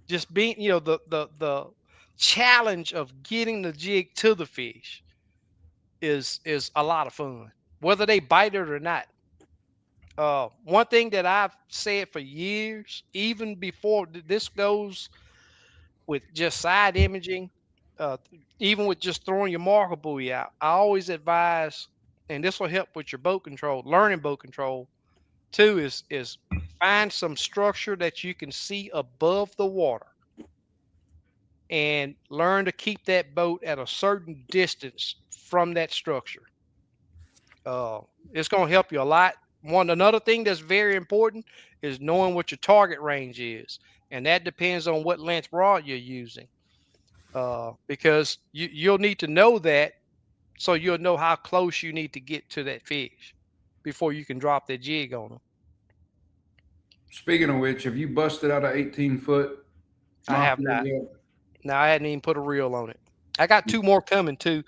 just being the challenge of getting the jig to the fish is a lot of fun, whether they bite it or not. One thing that I've said for years, even before this goes with just side imaging, uh, even with just throwing your marker buoy out, I always advise, and this will help with your boat control, learning boat control too, is find some structure that you can see above the water and learn to keep that boat at a certain distance from that structure. Uh, it's going to help you a lot. Another thing that's very important is knowing what your target range is, and that depends on what length rod you're using. Because you'll need to know that so you'll know how close you need to get to that fish before you can drop that jig on them.
Speaking of which, have you busted out an 18-foot
I have
mafia
not.
yet?
No, I hadn't even put a reel on it. I got two more coming too.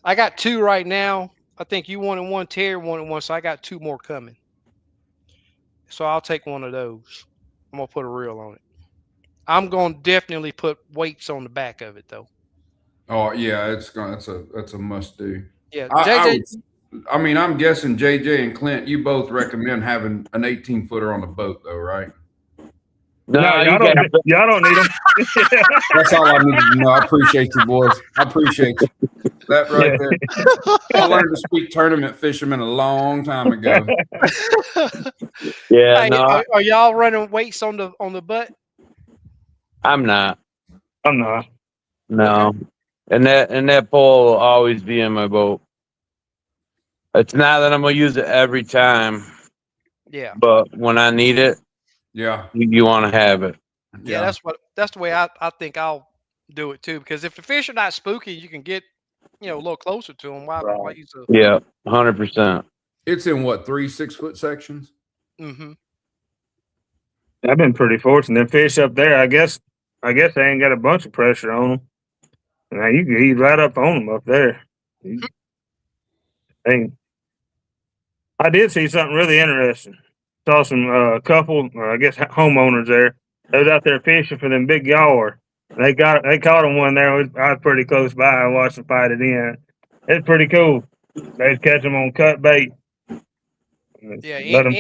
I got two right now. I think you wanted one, Terry wanted one, so I got two more coming. So I'll take one of those. I'm gonna put a reel on it. I'm gonna definitely put weights on the back of it though.
Oh yeah, that's a must do.
Yeah,
I
JJ.
would. I mean, I'm guessing JJ and Clint, you both recommend having an 18-footer on the boat, though, right?
No,
No, you got
y'all don't need them.
That's all I needed to know. I appreciate you, boys. I appreciate you. That right
Yeah.
there. I learned to speak tournament fisherman a long time ago.
yeah.
Hey,
No,
are y'all running weights on the butt?
I'm not.
I'm not.
No, and that pole will always be in my boat. It's not that I'm gonna use it every time,
Yeah,
but when I need it,
Yeah,
you want to have it.
yeah.
yeah.
That's the way I think I'll do it too. Because if the fish are not spooky, you can get a little closer to them. Why
Right.
use a
Yeah, 100%.
It's in what, 3 6-foot sections?
mm-hmm.
I've been pretty fortunate. Them fish up there, I guess they ain't got a bunch of pressure on them. Now you can eat right up on them up there. Hey, I did see something really interesting. Saw some couple, I guess homeowners there. They was out there fishing for them big yard. They caught them one there. I was pretty close by. I watched them fight it in. It's pretty cool. They just catch them on cut bait.
Yeah.
Let them.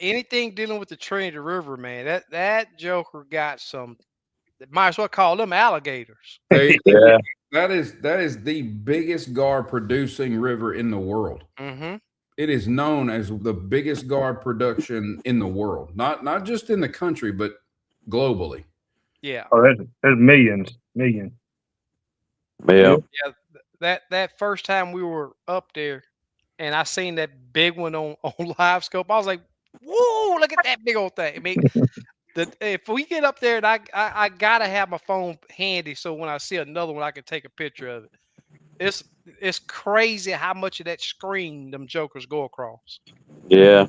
Anything dealing with the Trinity River, man. That Joker got some. Might as well call them alligators.
They
Yeah,
that is the biggest gar producing river in the world.
Mm-hmm.
It is known as the biggest gar production in the world. Not just in the country, but globally.
Yeah.
Oh, there's millions.
yeah.
Yep.
That first time we were up there, and I seen that big one on live scope, I was like, "Whoa! Look at that big old thing!" I mean, if we get up there, and I gotta have my phone handy, so when I see another one, I can take a picture of it. It's crazy how much of that screen them jokers go across.
Yeah.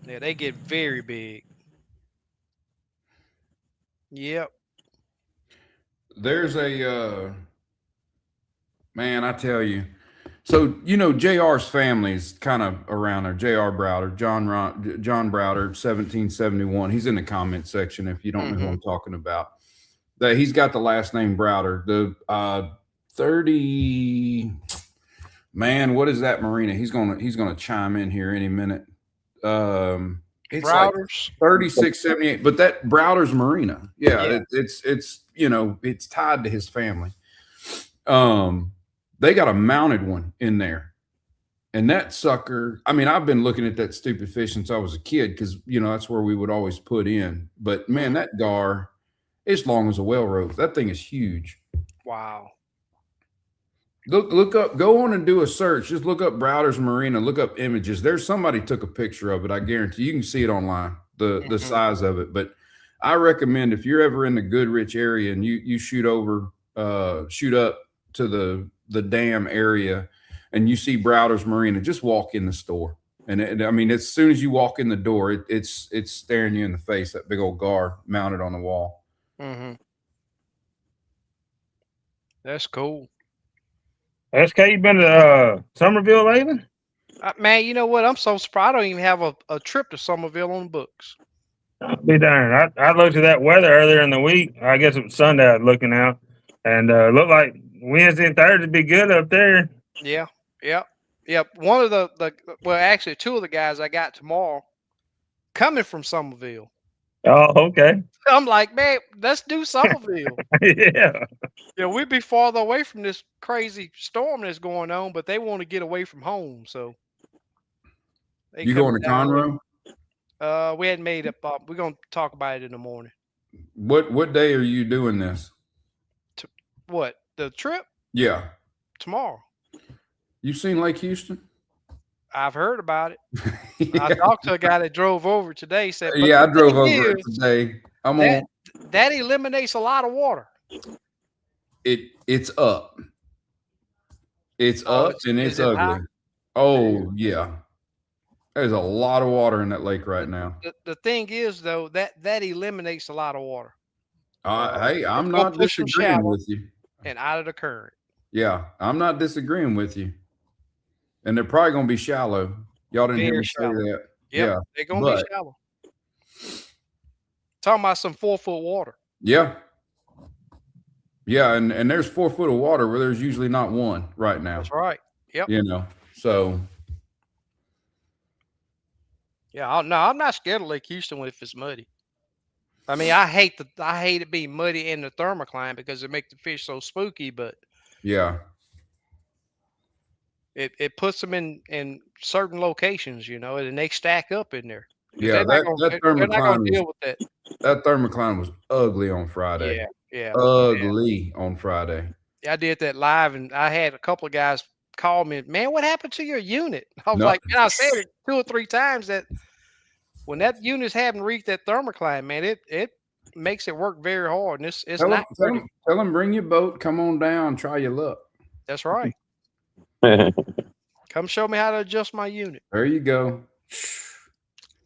Yeah, they get very big. Yep.
There's a man, I tell you. So JR's family's kind of around there. JR Browder, John Browder, 1771. He's in the comment section if you don't know who I'm talking about. That he's got the last name Browder. The 30 man, what is that marina? He's gonna chime in here any minute. It's like
Browders.
3678, but that Browder's marina. Yeah,
Yeah.
it's tied to his family. They got a mounted one in there. And that sucker, I mean, I've been looking at that stupid fish since I was a kid because, that's where we would always put in. But man, that gar, it's long as a whale rope. That thing is huge.
Wow.
Look up, go on and do a search. Just look up Browder's Marina, look up images. There's somebody took a picture of it. I guarantee you can see it online, the size of it. But I recommend if you're ever in the Goodrich area and you shoot up to the dam area and you see Browder's Marina, just walk in the store. And I mean, as soon as you walk in the door, it's staring you in the face, that big old gar mounted on the wall.
Mm-hmm. That's cool.
SK, you been to Somerville lately?
Man, you know what? I'm so surprised. I don't even have a trip to Somerville on the books.
I'll be darned. I looked at that weather earlier in the week. I guess it was Sunday I was looking out. And looked like Wednesday and Thursday would be good up there.
Yeah. Yep. Yep. One of well, actually, two of the guys I got tomorrow coming from Somerville.
Oh, okay.
I'm like, man, let's do Somerville.
Yeah.
We'd be farther away from this crazy storm that's going on, but they want to get away from home, so they
You going
coming
to
down here.
Conroe?
We hadn't made up. We're gonna talk about it in the morning.
What day are you doing this?
What, the trip?
Yeah.
Tomorrow.
You seen Lake Houston?
I've heard about it. I
Yeah.
talked to a guy that drove over today. Said, but
Yeah,
the
I drove
thing
over it
is,
today. I'm
that
on
that eliminates a lot of water.
it's up. It's
Oh,
up and
is
it's
it high?
ugly. Oh yeah. There's a lot of water in that lake right now.
The thing is, though, that eliminates a lot of water.
Hey,
It's
I'm
gonna
not
push them
disagreeing
shallow
with you.
and out of the current.
Yeah, I'm not disagreeing with you. And they're probably gonna be shallow. Y'all didn't hear
Very
me say
shallow.
that.
Yep,
Yeah.
they're gonna be
But
shallow. Talking about some 4-foot water.
yeah. Yeah, and there's 4 foot of water where there's usually not one right now.
That's right. Yep.
So
Yeah. No, I'm not scared of Lake Houston if it's muddy. I mean, I hate it being muddy in the thermocline because it makes the fish so spooky, but
yeah.
it puts them in certain locations, and they stack up in there. 'Cause
Yeah, that
they're not gonna
thermocline
deal with that.
was ugly on Friday.
Yeah, yeah, yeah.
Ugly on Friday.
I did that live, and I had a couple of guys call me, man, what happened to your unit? I was
No.
like, man, I said it 2 or 3 times that when that unit's haven't reached that thermocline, man, it makes it work very hard, and it's
Tell
not pretty.
them bring your boat, come on down, try your luck.
That's right. Come show me how to adjust my unit.
There you go.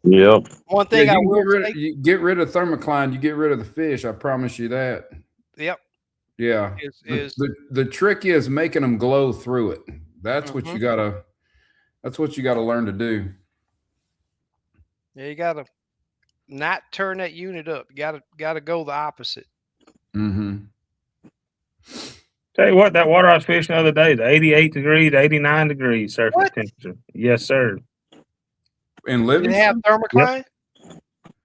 Yep.
One thing
Yeah,
I
you
will
you get rid of thermocline, you get rid of the fish. I promise you that.
yep,
Yeah.
is
The trick is making them glow through it. That's what you gotta. That's what you gotta learn to do.
yeah, you gotta not turn that unit up. You gotta go the opposite.
Mm-hmm.
Tell you what, that water I was fishing the other day, the 88 degrees, 89 degrees surface
What?
temperature. Yes, sir.
In
Didn't have
Livingston,
thermocline.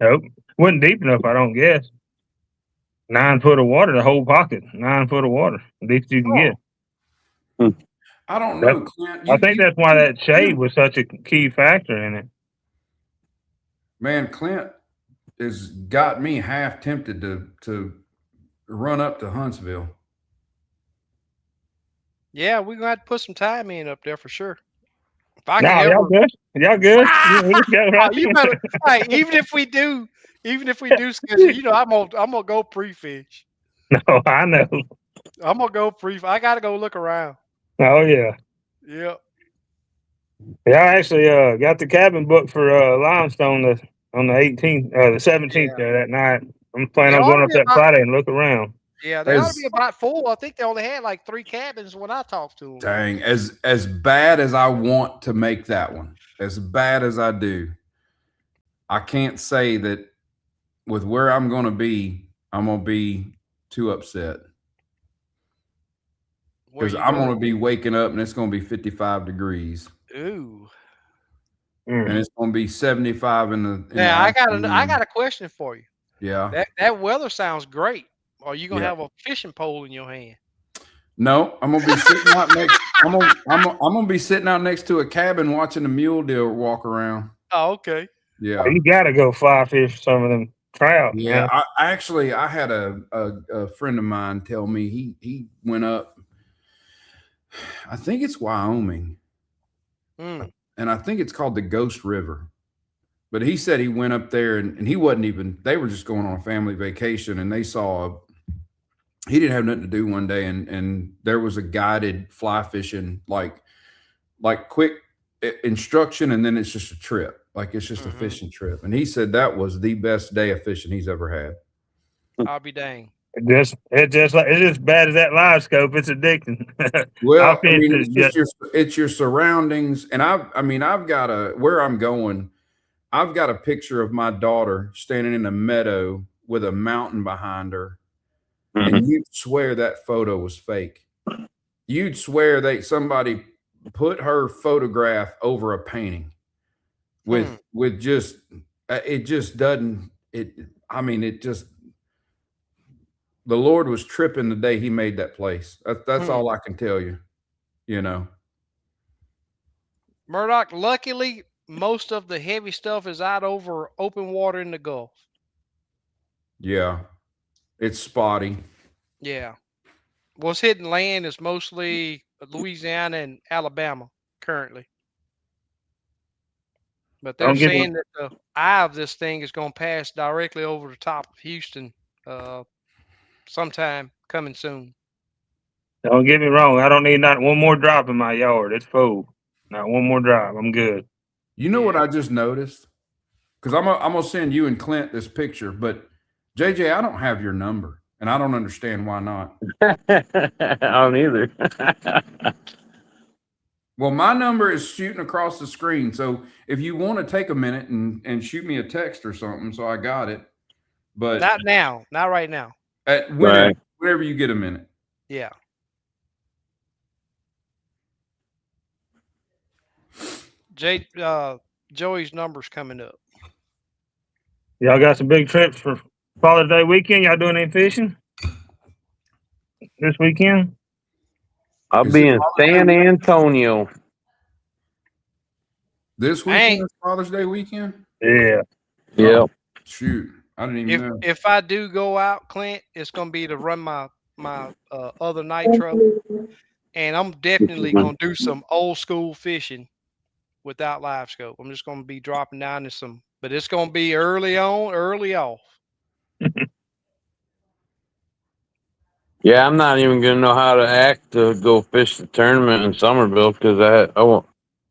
Nope. Wasn't deep enough, I don't guess. 9 foot of water, the whole pocket. 9 foot of water. Deepest you can get.
I don't know, Clint.
I think that's why that shade was such a key factor in it.
Man, Clint has got me half tempted to run up to Huntsville.
Yeah, we're gonna have to put some time in up there for sure. If I
No,
can
y'all
ever,
good? Y'all good? We just got
oh,
right.
you better. Hey, even if we do schedule, I'm gonna go pre-fish.
No, I know.
I'm gonna go pre. I gotta go look around.
Oh yeah.
Yep.
Yeah, I actually got the cabin booked for Limestone on the 18th, the 17th
Yeah.
that night. I'm planning
It
on
ought
going
to
up
be
that
about.
Friday and look around.
Yeah, they ought to be about full. I think they only had like 3 cabins when I talked to them.
Dang, as bad as I want to make that one, as bad as I do, I can't say that with where I'm going to be, I'm going to be too upset. Because I'm going to be waking up and it's going to be 55 degrees.
Ooh.
And it's going to be 75 in the.
Yeah, I got a question for you.
Yeah.
That weather sounds great. Are you gonna have a fishing pole in your hand?
No, I'm gonna be sitting out next. I'm gonna be sitting out next to a cabin watching a mule deer walk around.
Oh, okay.
Yeah,
you got to go fly fish some of them trout.
Yeah, I had a friend of mine tell me he went up. I think it's Wyoming, and I think it's called the Ghost River. But he said he went up there and he wasn't even. They were just going on a family vacation, and they saw. He didn't have nothing to do one day, and there was a guided fly fishing, like quick instruction, and then it's just a trip, like it's just a fishing trip. And he said that was the best day of fishing he's ever had.
I'll be dang.
It's just bad as that live scope. It's addicting.
Well, I mean, it's your surroundings, and I've got where I'm going. I've got a picture of my daughter standing in a meadow with a mountain behind her. And you'd swear that photo was fake. You'd swear somebody put her photograph over a painting with just it just doesn't it. I mean, it just the Lord was tripping the day He made that place. That's all I can tell you. You know.
Murdoch, luckily, most of the heavy stuff is out over open water in the Gulf.
Yeah, it's spotty.
Yeah. What's hitting land is mostly Louisiana and Alabama currently. But they're
Don't get me
saying that the eye of this thing is going to pass directly over the top of Houston sometime coming soon.
don't get me wrong. I don't need not one more drop in my yard. It's full. Not one more drop. I'm good.
You know what
Yeah.
I just noticed? Because I'm gonna send you and Clint this picture, but JJ, I don't have your number, and I don't understand why not.
I don't either.
Well, my number is shooting across the screen, so if you want to take a minute and shoot me a text or something, so I got it. But
Not now. Not right now.
at
Right.
whenever you get a minute.
Yeah. Joey's number's coming up.
Y'all got some big trips for Father's Day weekend. Y'all doing any fishing this weekend?
I'll
Is
be
it
in
Father's Day
San
weekend?
Antonio.
This weekend is Father's Day weekend?
Yeah.
Yep.
Oh, shoot. I didn't even know.
If I do go out, Clint, it's gonna be to run my other nitro, and I'm definitely gonna do some old school fishing without live scope. I'm just gonna be dropping down to some, but it's gonna be early on, early off.
Yeah, I'm not even gonna know how to act to go fish the tournament in Somerville because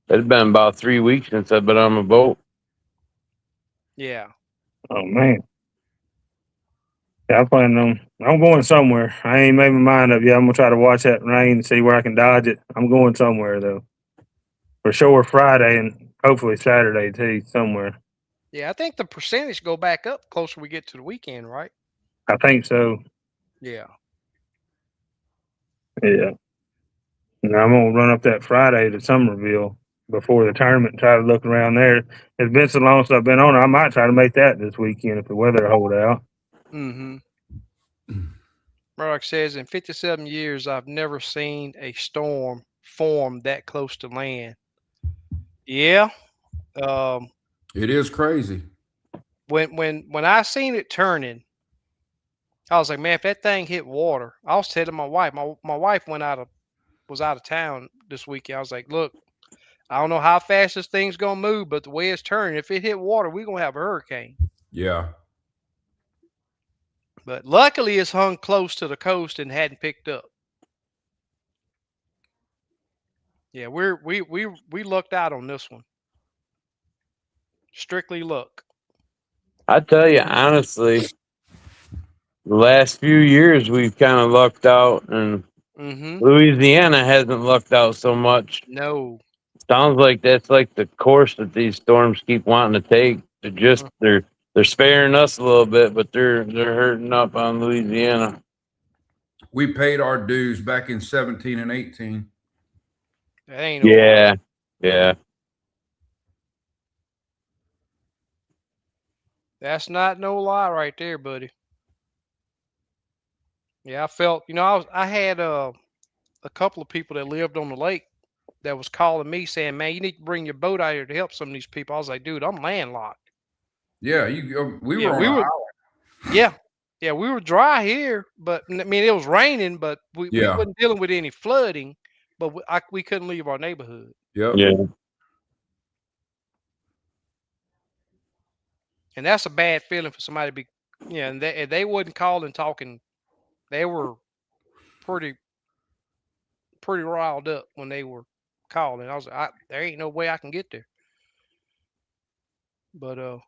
it's been about 3 weeks since I've been on my boat.
Yeah.
Oh man. Yeah, I'm going somewhere. I ain't made my mind up yet. I'm gonna try to watch that rain and see where I can dodge it. I'm going somewhere though. For sure Friday and hopefully Saturday too, somewhere.
Yeah, I think the percentage go back up closer we get to the weekend, right?
I think so.
Yeah.
Yeah. And I'm gonna run up that Friday to Somerville before the tournament and try to look around there. It's been so long since I've been on it. I might try to make that this weekend if the weather hold out.
Mm-hmm. Murdoch says, in 57 years, I've never seen a storm form that close to land. Yeah.
It is crazy.
When I seen it turning, I was like, man, if that thing hit water, I was telling my wife. My wife was out of town this weekend. I was like, look, I don't know how fast this thing's gonna move, but the way it's turning, if it hit water, we're gonna have a hurricane.
Yeah.
But luckily, it's hung close to the coast and hadn't picked up. Yeah, we lucked out on this one. Strictly luck.
I tell you honestly, the last few years we've kind of lucked out, and
Mm-hmm.
Louisiana hasn't lucked out so much.
No.
Sounds like that's like the course that these storms keep wanting to take. They're sparing us a little bit, but they're hurting up on Louisiana.
We paid our dues back in 17 and 18.
That ain't no lie.
Yeah, yeah.
That's not no lie right there, buddy. Yeah, I felt, I had a couple of people that lived on the lake that was calling me saying, man, you need to bring your boat out here to help some of these people. I was like, dude, I'm landlocked.
Yeah, we were on an island.
Yeah. Yeah, we were dry here, but I mean, it was raining, but we
Yeah.
wasn't dealing with any flooding, but we couldn't leave our neighborhood.
Yep.
Yeah.
And that's a bad feeling for somebody to be, and they wasn't calling talking. They were pretty riled up when they were calling. I was like, there ain't no way I can get there. But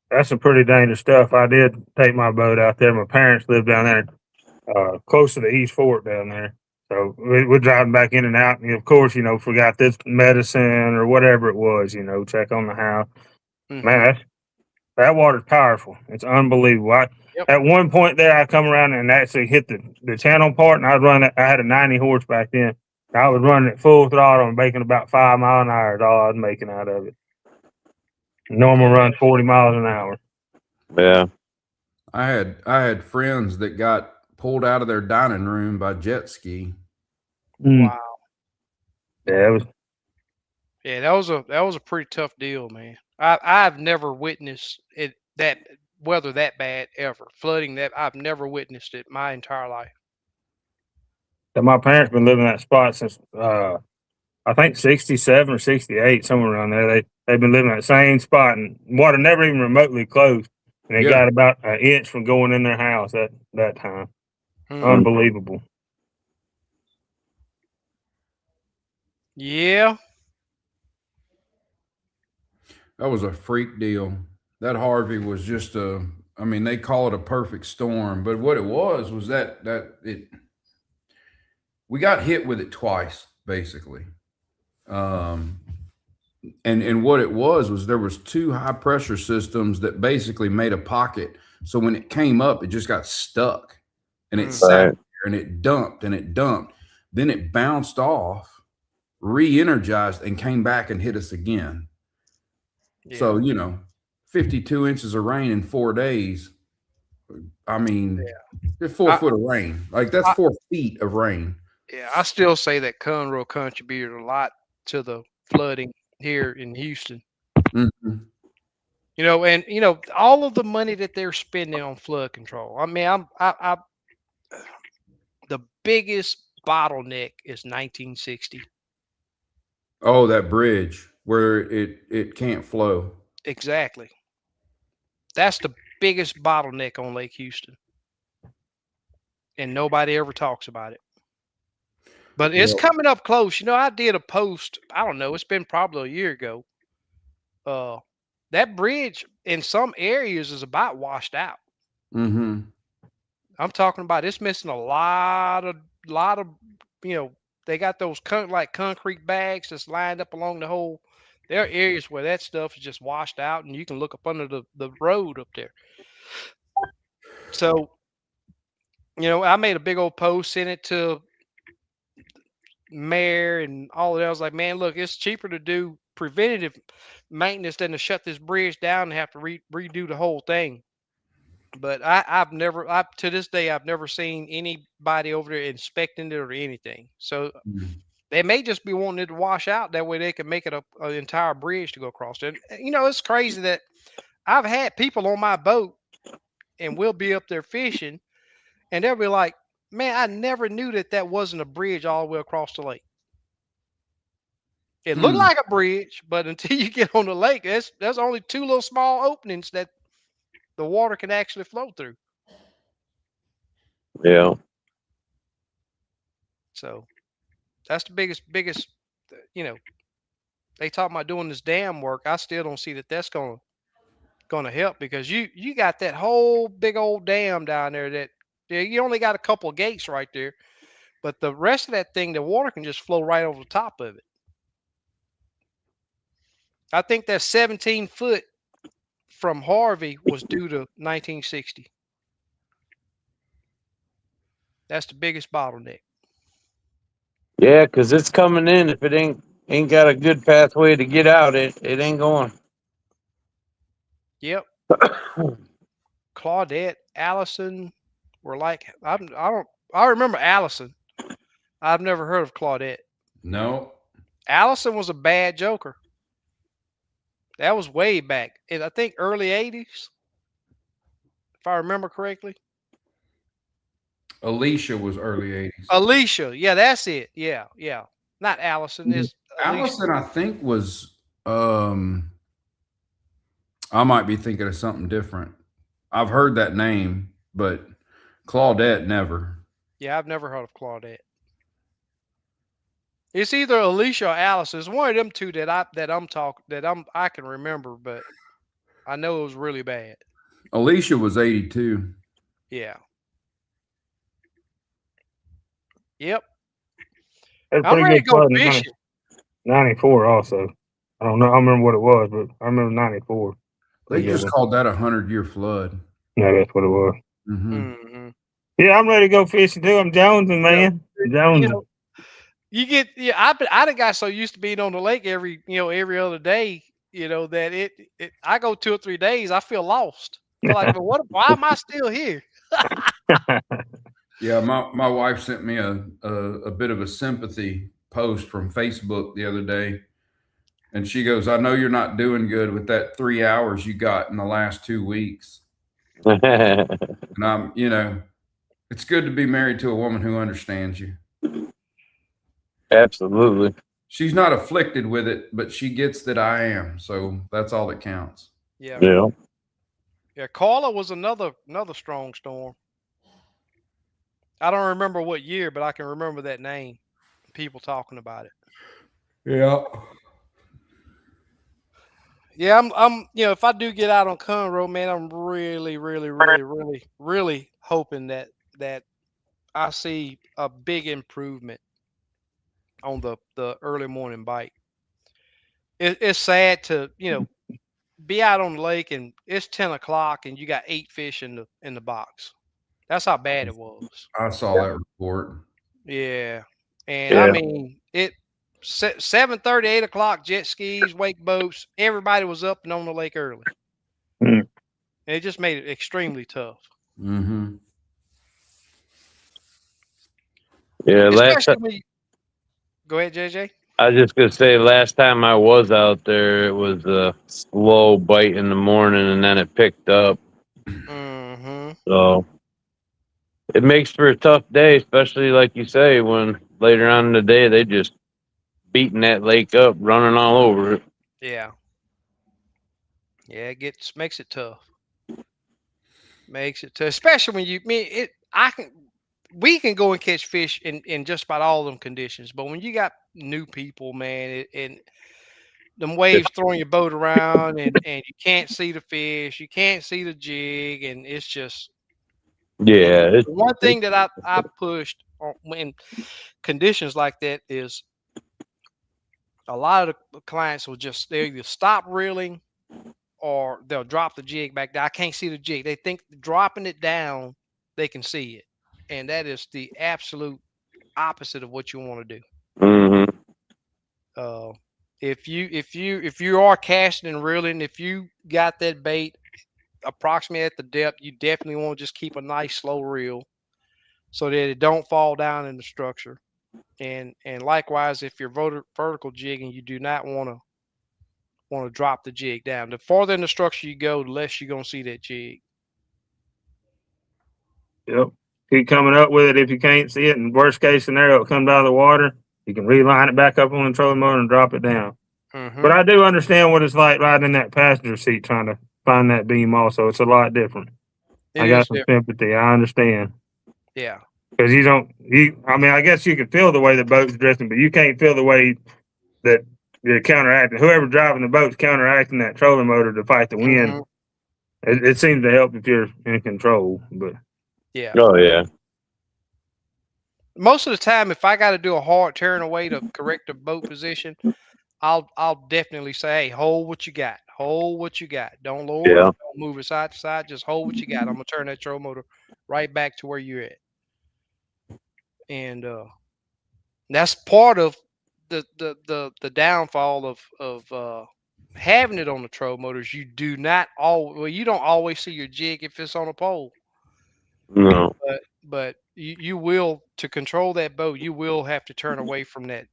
That's some pretty dangerous stuff. I did take my boat out there. My parents lived down there, close to the East Fork down there. So we're driving back in and out. And of course, forgot this medicine or whatever it was, check on the house.
mm-hmm.
Man, that water's powerful. It's unbelievable.
Yep.
At one point there, I come around and actually hit the channel part, and I had a 90 horse back then. I was running at full throttle and making about 5 mile an hour is all I was making out of it. Normal run 40 miles an hour.
Yeah.
I had friends that got pulled out of their dining room by jet ski.
Mm.
Wow.
Yeah, it was.
Yeah, that was a pretty tough deal, man. I've never witnessed it that weather that bad ever. Flooding that I've never witnessed it my entire life.
My parents been living in that spot since I think 67 or 68, somewhere around there. They've been living in that same spot, and water never even remotely closed. And it
Yeah.
got about an inch from going in their house that time.
Hmm.
Unbelievable.
Yeah.
That was a freak deal. That Harvey was just a. I mean, they call it a perfect storm, but what it was that it. We got hit with it twice, basically. Um, and what it was there was two high pressure systems that basically made a pocket. So when it came up, it just got stuck, and it
Mm.
sat
Right.
there and it dumped and it dumped. Then it bounced off, re-energized, and came back and hit us again.
Yeah.
So 52 inches of rain in 4 days. I mean, it's
I,
4 foot of rain. Like that's
I
4 feet of rain.
yeah, I still say that Conroe contributed a lot to the flooding here in Houston.
Mhm.
And all of the money that they're spending on flood control. I mean, the biggest bottleneck is 1960.
Oh, that bridge where it can't flow.
Exactly. That's the biggest bottleneck on Lake Houston, and nobody ever talks about it. But it's
Yeah.
coming up close. I did a post. I don't know. It's been probably a year ago. Uh, that bridge in some areas is about washed out.
Mm-hmm.
I'm talking about it's missing a lot of you know they got those like concrete bags that's lined up along the whole. There are areas where that stuff is just washed out, and you can look up under the road up there. So I made a big old post, sent it to mayor and all of that. I was like, man, look, it's cheaper to do preventative maintenance than to shut this bridge down and have to redo the whole thing. But to this day, I've never seen anybody over there inspecting it or anything. So they may just be wanting it to wash out. That way they can make it an entire bridge to go across it. It's crazy that I've had people on my boat and we'll be up there fishing and they'll be like, man, I never knew that wasn't a bridge all the way across the lake. It looked
Hmm.
like a bridge, but until you get on the lake, there's only two little small openings that the water can actually flow through.
Yeah.
So that's the biggest. You know, they talk about doing this dam work. I still don't see that that's gonna help because you got that whole big old dam down there that you only got a couple of gates right there, but the rest of that thing, the water can just flow right over the top of it. I think that 17 foot from Harvey was due to 1960. That's the biggest bottleneck.
Yeah, because it's coming in. If it ain't got a good pathway to get out, it ain't going.
Yep. Claudette, Allison were like I remember Allison. I've never heard of Claudette.
No.
Allison was a bad joker. That was way back in I think early 80s, if I remember correctly.
Alicia was early 80s.
Alicia, yeah, that's it. Yeah, yeah. Not Allison,
Mhm.
it's Alicia.
Allison, I think, was I might be thinking of something different. I've heard that name, but Claudette never.
Yeah, I've never heard of Claudette. It's either Alicia or Allison. It's one of them two I can remember, but I know it was really bad.
Alicia was 82.
Yeah. Yep.
Had a
I'm
pretty
ready to
good
go
flood in
fishing.
94 also. I don't know. I don't remember what it was, but I remember 94.
They
Pretty good
just
one.
called that a 100-year flood.
No, that's what it was.
Mm-hmm.
Hmm.
Yeah, I'm ready to go fishing too. I'm jonesing, man.
You
Jonesing.
know, I got so used to being on the lake every other day, that I go 2 or 3 days, I feel lost. I feel like, well, why am I still here?
Yeah, my wife sent me a bit of a sympathy post from Facebook the other day, and she goes, "I know you're not doing good with that 3 hours you got in the last 2 weeks." And it's good to be married to a woman who understands you.
Absolutely.
She's not afflicted with it, but she gets that I am, so that's all that counts.
Yeah.
Yeah.
Yeah. Carla was another strong storm. I don't remember what year, but I can remember that name. People talking about it.
Yeah.
Yeah, I'm if I do get out on Conroe, man, I'm really, really, really, really, really hoping that I see a big improvement on the early morning bike. It's sad to be out on the lake and it's 10 o'clock and you got 8 fish in the box. That's how bad it was.
I saw that report.
Yeah, and I
Yeah.
mean 7:30, 8 o'clock, jet skis, wake boats, everybody was up and on the lake early.
Mm.
And it just made it extremely tough,
Mm-hmm.
Yeah.
especially when you go ahead, JJ.
I was just gonna say, last time I was out there, it was a slow bite in the morning, and then it picked up.
Mm-hmm.
So it makes for a tough day, especially like you say, when later on in the day they just beating that lake up, running all over it.
Yeah. Yeah, it makes it tough. Makes it tough, especially when you me it. We can go and catch fish in just about all them conditions, but when you got new people, man, and them waves throwing your boat around, and you can't see the fish, you can't see the jig, and it's just
Yeah,
the one thing that I pushed on when conditions like that is a lot of the clients will just they either stop reeling or they'll drop the jig back down. I can't see the jig. They think dropping it down, they can see it. And that is the absolute opposite of what you want to do.
hmm
Uh, if you are casting and reeling, if you got that bait approximately at the depth, you definitely want to just keep a nice slow reel so that it don't fall down in the structure. And likewise, if you're vertical jigging, you do not want to drop the jig down. The farther in the structure you go, the less you're gonna see that jig.
Yep. Keep coming up with it if you can't see it. And worst case scenario, it comes out of the water. You can reline it back up on the trolling motor and drop it down.
Mm-hmm.
But I do understand what it's like riding in that passenger seat trying to find that beam also. It's a lot different.
It
I
is
got some
different.
sympathy. I understand.
Yeah.
Because I mean, I guess you can feel the way the boat's drifting, but you can't feel the way that you're counteracting. Whoever's driving the boat's counteracting that trolling motor to fight the wind.
Mm-hmm.
It seems to help if you're in control, but
Yeah.
Oh yeah.
Most of the time, if I got to do a hard turn away to correct the boat position, I'll definitely say, hey, hold what you got. Hold what you got. Don't lower
Yeah.
it. Don't move it side to side. Just hold what you got. I'm gonna turn that troll motor right back to where you're at. And that's part of the downfall of having it on the troll motors. You do not you don't always see your jig if it's on a pole.
No.
But you will to control that boat, you will have to turn away from the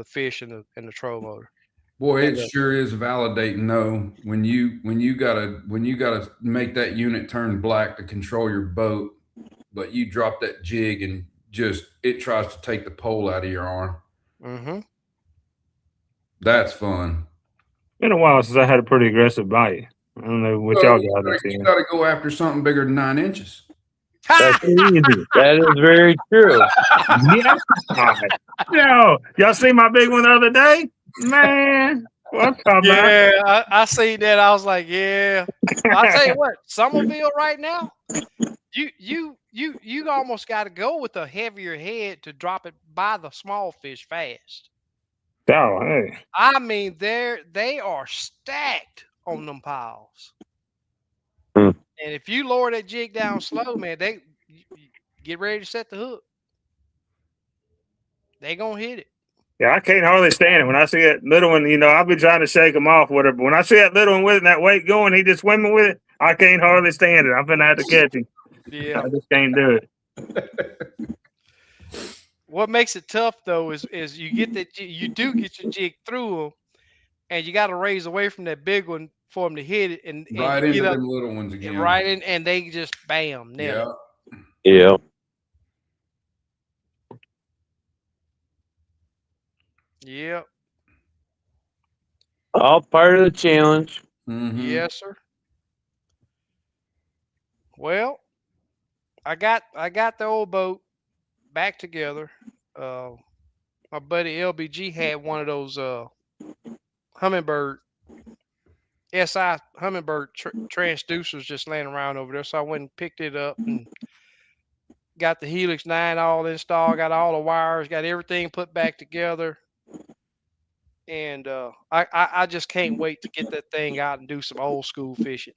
fish and the troll motor.
Boy, it
And
sure is validating though when you gotta make that unit turn black to control your boat, but you drop that jig and just it tries to take the pole out of your arm.
mm-hmm.
That's fun.
been a while since I had a pretty aggressive bite. I don't know what
Well,
y'all
you
got
gotta,
this
you
in.
gotta go after something bigger than 9 inches.
That's
Easy.
that is very true.
Yeah. Yo, y'all see my big one the other day? Man, what's up, about?
Yeah, I seen that. I was like, yeah. Well, I tell you what, Somerville right now, you almost got to go with a heavier head to drop it by the small fish fast.
Oh, hey.
I mean, they are stacked on them piles.
Hmm.
And if you lower that jig down slow, man, you get ready to set the hook. They gonna hit it.
Yeah, I can't hardly stand it. When I see that little one, I'll be trying to shake him off, whatever. But when I see that little one with it and that weight going, he just swimming with it, I can't hardly stand it. I'm going to have to catch him.
Yeah.
I just can't do it.
What makes it tough though is you get that you do get your jig through them, and you got to raise away from that big one for them to hit it, and you
Right
get
into
up
them little ones again.
right in, and they just bam nail
Yeah.
it.
Yeah.
Yep.
All part of the challenge.
Mm-hmm.
Yes, sir. Well, I got the old boat back together. Uh, my buddy LBG had one of those hummingbird SI hummingbird transducers just laying around over there. So I went and picked it up and got the Helix 9 all installed, got all the wires, got everything put back together. And I just can't wait to get that thing out and do some old school fishing.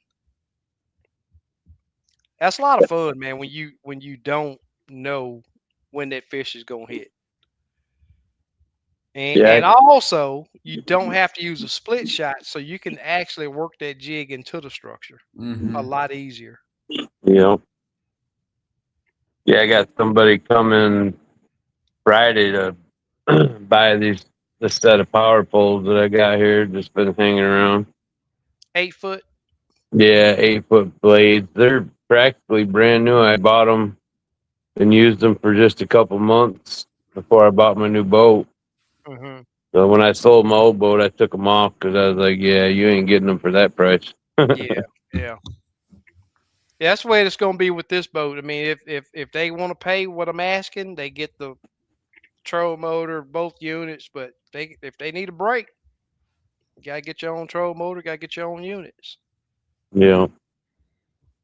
That's a lot of fun, man, when you don't know when that fish is gonna hit.
Yeah.
And also you don't have to use a split shot, so you can actually work that jig into the structure
Mm-hmm.
a lot easier.
Yeah. Yeah, I got somebody coming Friday to buy this set of power poles that I got here. Just been hanging around.
8 foot.
Yeah, 8-foot blades. They're practically brand new. I bought them and used them for just a couple months before I bought my new boat.
Hmm.
So when I sold my old boat, I took them off because I was like, "Yeah, you ain't getting them for that price."
Yeah, yeah. Yeah, that's the way it's gonna be with this boat. I mean, if they want to pay what I'm asking, they get the troll motor, both units. But if they need a break, you gotta get your own troll motor, gotta get your own units.
Yeah.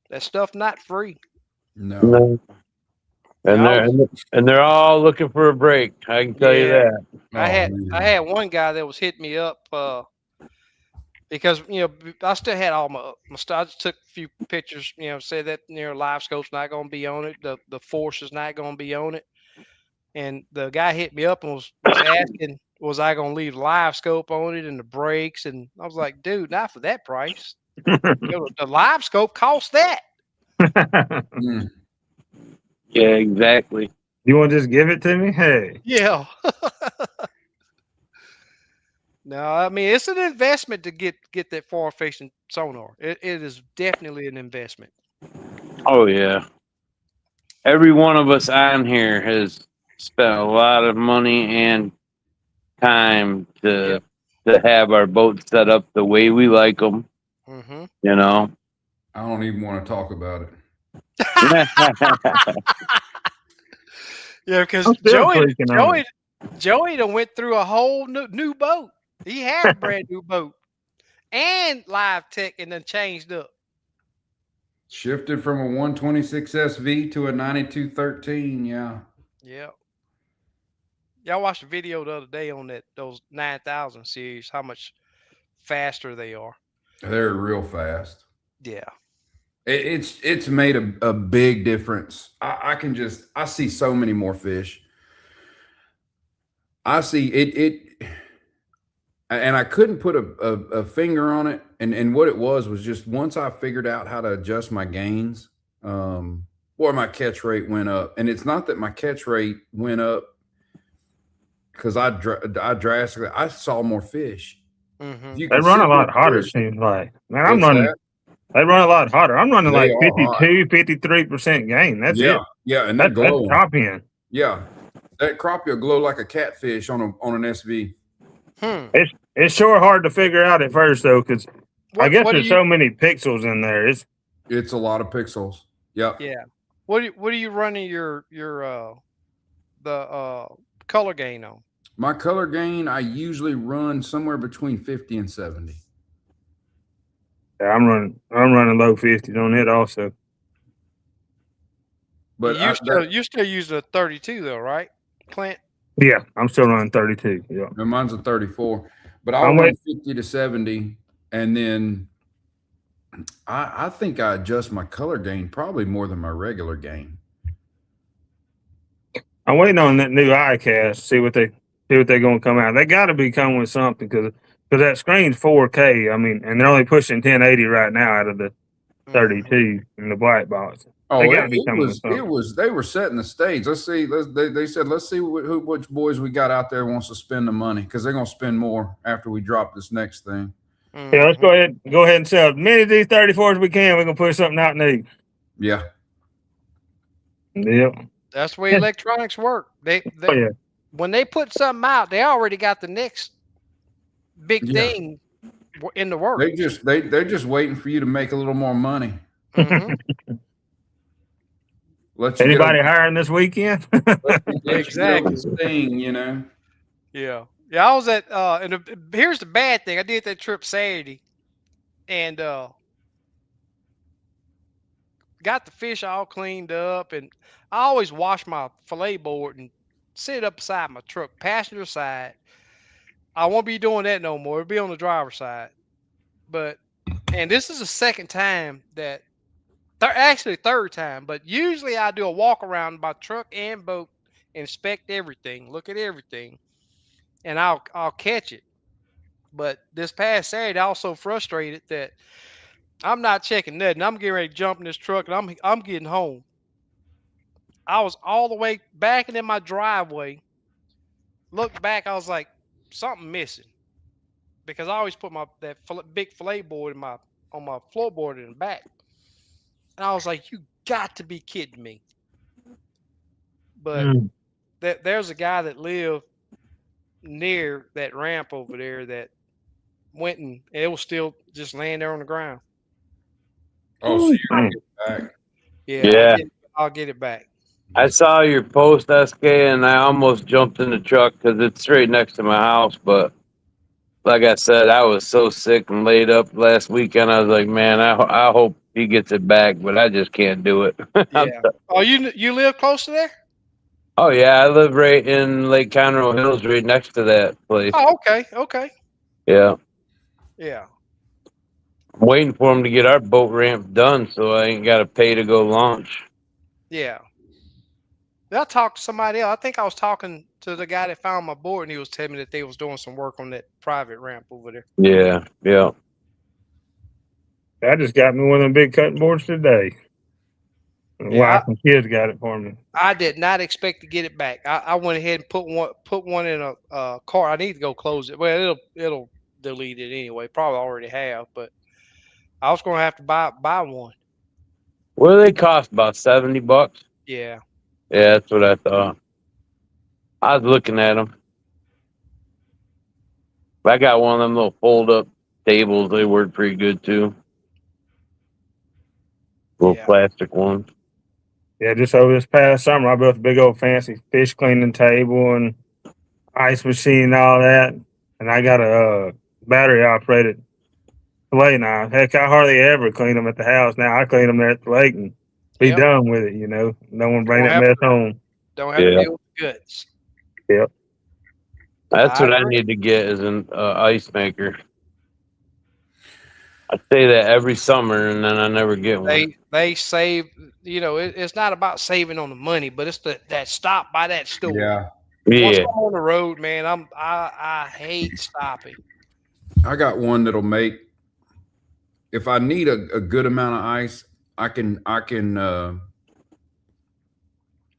That stuff not free.
No.
No. And
Yeah,
they're all looking for a break. I can tell you
yeah.
that.
I
Oh,
had
man.
I had one guy that was hitting me up because I still had all my stuff. I just took a few pictures. Said that live scope's not gonna be on it. The force is not gonna be on it. And the guy hit me up and was asking, was I gonna leave live scope on it and the brakes? And I was like, dude, not for that price. The live scope costs that.
Mm.
Yeah, exactly.
You want to just give it to me? Hey,
Yeah. No, I mean it's an investment to get that far facing sonar. It is definitely an investment.
Oh yeah. Every one of us on here has spent a lot of money and time
Yep.
to have our boats set up the way we like them.
Mm-hmm.
You know.
I don't even want to talk about it.
Yeah, because
I'm still tweaking on it.
Joey done went through a whole new boat. He had a brand new boat and live tech and then changed up.
Shifted from a 126 SV to a 9213. Yeah.
Yeah. Y'all watched the video the other day on those 9,000 series, how much faster they are.
They're real fast.
Yeah.
It's made a big difference. I see so many more fish. I see it, and I couldn't put a finger on it. And what it was just once I figured out how to adjust my gains, or my catch rate went up. And it's not that my catch rate went up because I drastically I saw more fish.
Mm-hmm.
You
They
can
run
see
a lot
more
hotter,
fish.
seems like. Man, I'm
What's
running.
that?
They run a lot hotter. I'm running
They
like
are hot.
53% gain. That's
Yeah,
it.
yeah, and they're
That's
glowing.
top end.
Yeah, that crappie will glow like a catfish on an SV.
It's sure hard to figure out at first though, because I guess
What do
there's
you?
so many pixels in there.
It's a lot of pixels. Yep.
Yeah. What are you running your color gain on?
My color gain, I usually run somewhere between 50 and 70.
Yeah, I'm running low 50s on it also.
But
You still use a 32 though, right, Clint?
Yeah, I'm still running 32. Yeah.
mine's a 34. But I'll
I'm
run
wait-
50 to 70, and then I think I adjust my color gain probably more than my regular gain.
I'm waiting on that new iCast. See what they're gonna come out. They got to be coming with something because that screen's 4K. I mean, and they're only pushing 1080 right now out of the 32 in the black box. They
Oh,
got to be coming with
it
something.
was. They were setting the stage. Let's see. They said, let's see which boys we got out there wants to spend the money because they're gonna spend more after we drop this next thing.
Yeah, let's
Hmm.
go ahead and sell as many of these 34s as we can. We're gonna put something out new.
Yeah,
Yep.
That's the way
Yeah.
electronics work.
Oh yeah.
When they put something out, they already got the next big
yeah.
thing in the works.
They're just waiting for you to make a little more money.
Hmm.
Let you get a
Anybody hiring this weekend?
let you get over
Exactly.
the sting. You know.
Yeah. Yeah. I was at and here's the bad thing. I did that trip Saturday and got the fish all cleaned up, and I always wash my fillet board and sit it up beside my truck, passenger side. I won't be doing that no more. It'll be on the driver's side. But and this is the second time that actually third time, but usually I do a walk around my truck and boat, inspect everything, look at everything, and I'll catch it. But this past Saturday, I was so frustrated that I'm not checking nothing. I'm getting ready to jump in this truck and I'm getting home. I was all the way back in my driveway. Looked back, I was like, something missing because I always put my big fillet board in my on my floorboard in the back, and I was like, you got to be kidding me. But
Mm.
there's a guy that lived near that ramp over there that went and it was still just laying there on the ground.
Oh, so
Ooh,
you're gonna
man.
get it back.
Yeah,
Yeah.
I'll get it back.
I saw your post, SK, and I almost jumped in the truck because it's right next to my house. But like I said, I was so sick and laid up last weekend. I was like, man, I hope he gets it back, but I just can't do it.
Yeah. Oh, you live close to there?
Oh yeah, I live right in Lake Conroe Hills, right next to that place.
Oh, okay, okay.
Yeah,
Yeah,
I'm waiting for him to get our boat ramp done, so I ain't got to pay to go launch.
yeah. I talked to somebody else. I think I was talking to the guy that found my board, and he was telling me that they was doing some work on that private ramp over there.
Yeah, yeah.
I just got me one of them big cutting boards today. My
Yeah,
wife and kids got it for me.
I did not expect to get it back. I went ahead and put one in a car. I need to go close it. Well, it'll delete it anyway. Probably already have, but I was gonna have to buy one.
What do they cost? About $70?
Yeah,
Yeah, that's what I thought. I was looking at them. I got one of them little fold-up tables. They work pretty good too. Little
yeah,
plastic ones.
Yeah, just over this past summer, I built a big old fancy fish cleaning table and ice machine and all that. And I got a battery operated fillet knife. Heck, I hardly ever clean them at the house. Now I clean them there at the lake and be
yep.
done with it. No one bring
Don't
that
have
mess
to
home.
don't have to
Yeah,
deal with the guts.
Yep.
that's
I
what I
agree.
need to get is an ice maker. I say that every summer, and then I never get one.
They save. It's not about saving on the money, but it's that stop by that store.
Yeah,
Once
Yeah,
I'm on the road, man, I hate stopping.
I got one that'll make. If I need a good amount of ice, I can.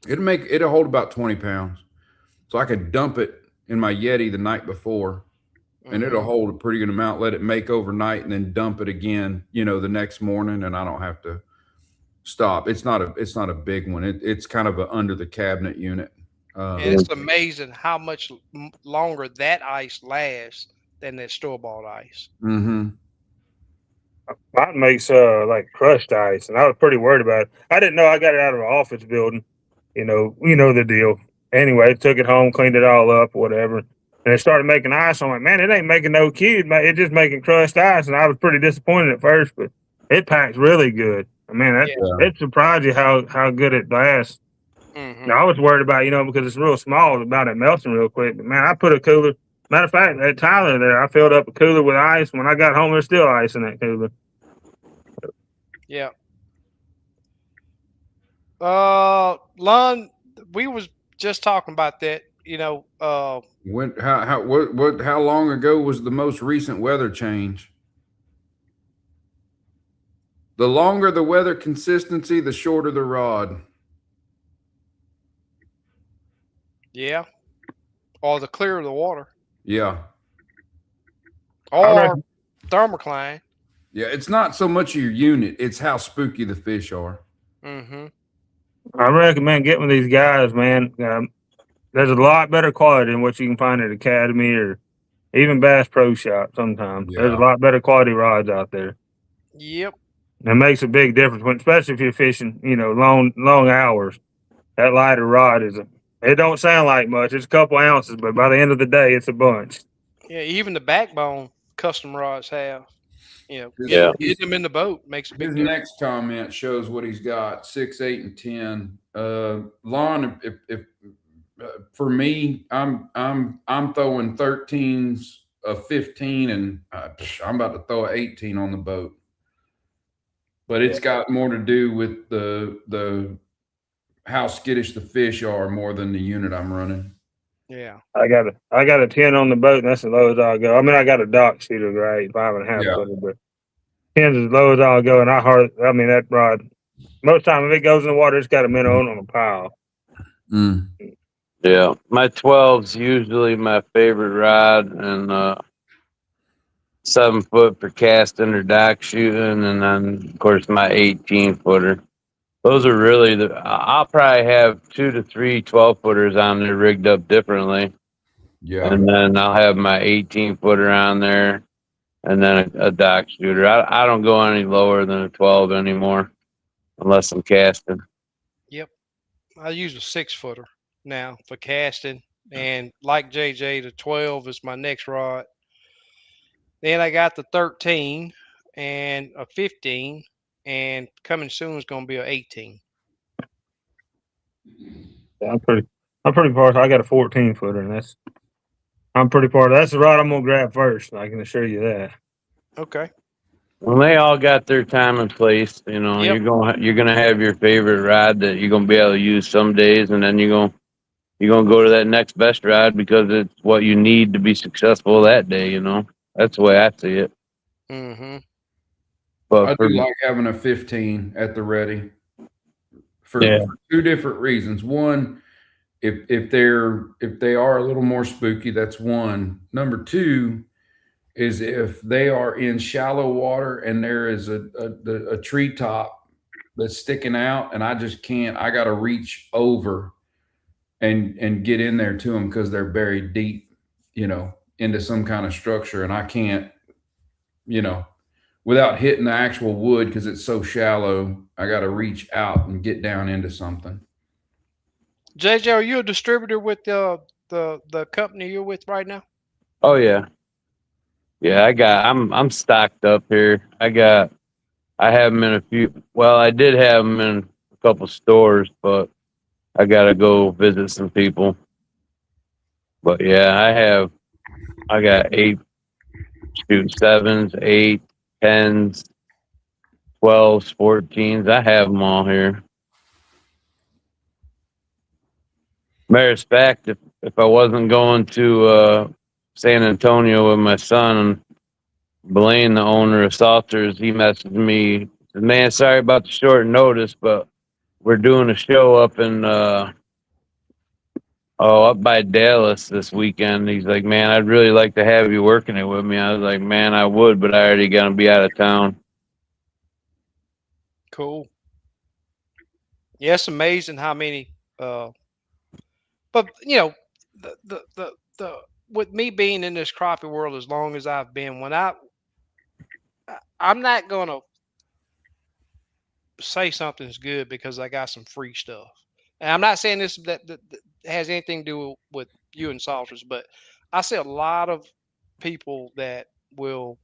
It'll hold about 20 pounds, so I could dump it in my Yeti the night before, and it'll
Hmm.
hold a pretty good amount. Let it make overnight, and then dump it again. The next morning, and I don't have to stop. It's not a big one. It's kind of a under the cabinet unit.
And
yeah.
it's amazing how much longer that ice lasts than that store bought ice.
Mm-hmm.
Mine makes like crushed ice, and I was pretty worried about it. I didn't know I got it out of an office building. You know the deal. Anyway, took it home, cleaned it all up, whatever, and it started making ice. I'm like, man, it ain't making no cube, man. It's just making crushed ice, and I was pretty disappointed at first, but it packs really good. I mean,
Yeah.
it surprised you how good it lasts.
Hmm.
Now, I was worried about because it's real small about it melting real quick. But man, I put a cooler. Matter of fact, at Tyler there, I filled up a cooler with ice. When I got home, there's still ice in that cooler.
Yeah. Lon, we was just talking about that.
When how long ago was the most recent weather change? The longer the weather consistency, the shorter the rod.
Yeah. Or the clearer the water.
Yeah.
I
Or
reckon.
thermocline.
Yeah. It's not so much your unit, it's how spooky the fish are.
Mm-hmm.
I recommend getting with these guys, man. There's a lot better quality than what you can find at Academy or even Bass Pro Shop. Sometimes there's a
Yeah.
lot better quality rods out there.
Yep.
It makes a big difference, when, especially if you're fishing, long hours. That lighter rod is a. It don't sound like much. It's a couple ounces, but by the end of the day, it's a bunch.
Yeah, even the backbone custom rods have.
His,
Yeah.
Getting them in the boat makes a
his
big difference.
next comment shows what he's got 6, 8, and 10. Lon, if for me, I'm throwing 13s, a 15, and I'm about to throw an 18 on the boat. But
Yeah.
it's got more to do with the how skittish the fish are more than the unit I'm running.
Yeah.
I got a 10 on the boat, and that's the lowest I'll go. I mean, I got a dock shooter grade, 5.5
Yeah.
footer, but 10's as low as I'll go. And I mean, that rod, most time if it goes in the water, it's got a minnow on a pile.
Mm.
Yeah. My 12's usually my favorite rod, and 7 foot for casting or dock shooting, and then of course my 18 footer. Those are really I'll probably have 2 to 3 12 footers on there rigged up differently,
Yeah.
and then I'll have my 18 footer on there, and then a dock shooter. I don't go any lower than a 12 anymore unless I'm casting.
Yep. I use a 6 footer now for casting. And like JJ, the 12 is my next rod. Then I got the 13 and a 15. And coming soon is going to be a 18.
Yeah, I'm pretty far. I got a 14 footer, and I'm pretty far. That's the rod I'm gonna grab first. I can assure you that.
Okay.
Well, they all got their time and place.
Yep.
You're gonna have your favorite rod that you're gonna be able to use some days, and then you're gonna go to that next best rod because it's what you need to be successful that day. That's the way I see it.
Mm-hmm.
But
I
for
do like having a 15 at the ready
yeah,
for two different reasons. One, if they are a little more spooky, that's one. Number two is if they are in shallow water and there is a treetop that's sticking out, and I just can't. I got to reach over and get in there to them because they're buried deep, into some kind of structure, and I can't, you know, without hitting the actual wood because it's so shallow. I got to reach out and get down into something.
JJ, are you a distributor with the company you're with right now?
oh yeah, yeah. I'm stocked up here. I have them in a few. Well, I did have them in a couple stores, but I gotta go visit some people. But yeah, I got 8 shoot 7s, 8, 10s, 12s, 14s. I have them all here. Matter of fact, if I wasn't going to San Antonio with my son, and Blaine, the owner of Salters, he messaged me. Said, man, sorry about the short notice, but we're doing a show up by Dallas this weekend. He's like, man, I'd really like to have you working it with me. I was like, man, I would, but I already gonna be out of town.
Cool. Yeah, it's amazing how many. But the with me being in this crappie world as long as I've been, I'm not gonna say something's good because I got some free stuff. And I'm not saying this that has anything to do with you and Salters, but I see a lot of people that will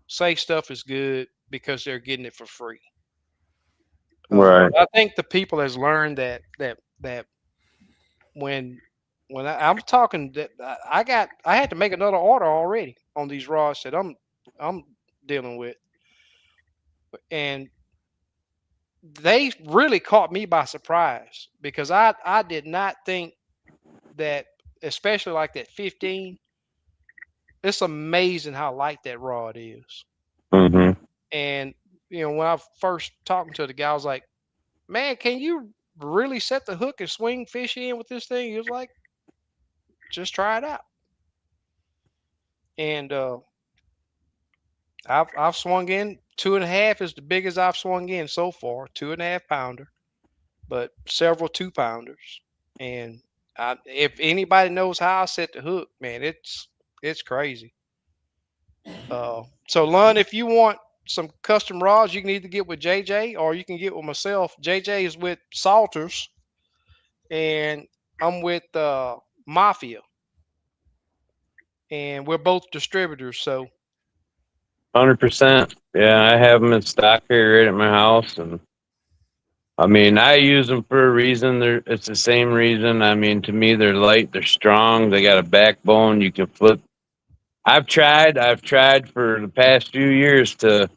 say stuff is good because they're getting it for free.
Right.
I think the people has learned that when I'm talking that I had to make another order already on these rods that I'm dealing with, and they really caught me by surprise because I did not think that, especially like that 15. It's amazing how light that rod is,
Mm-hmm.
and when I first talking to the guy, I was like, "Man, can you really set the hook and swing fish in with this thing?" He was like, "Just try it out." And I've swung in 2.5 is the biggest I've swung in so far, 2.5 pounder, but several 2 pounders. And if anybody knows how I set the hook, man, it's crazy. So Lon, if you want some custom rods, you can either get with JJ or you can get with myself. JJ is with Salters, and I'm with Mafia, and we're both distributors. So
100%. Yeah, I have them in stock here right at my house, and I mean, I use them for a reason. It's the same reason. I mean, to me, they're light, they're strong, they got a backbone. You can flip. I've tried for the past few years to.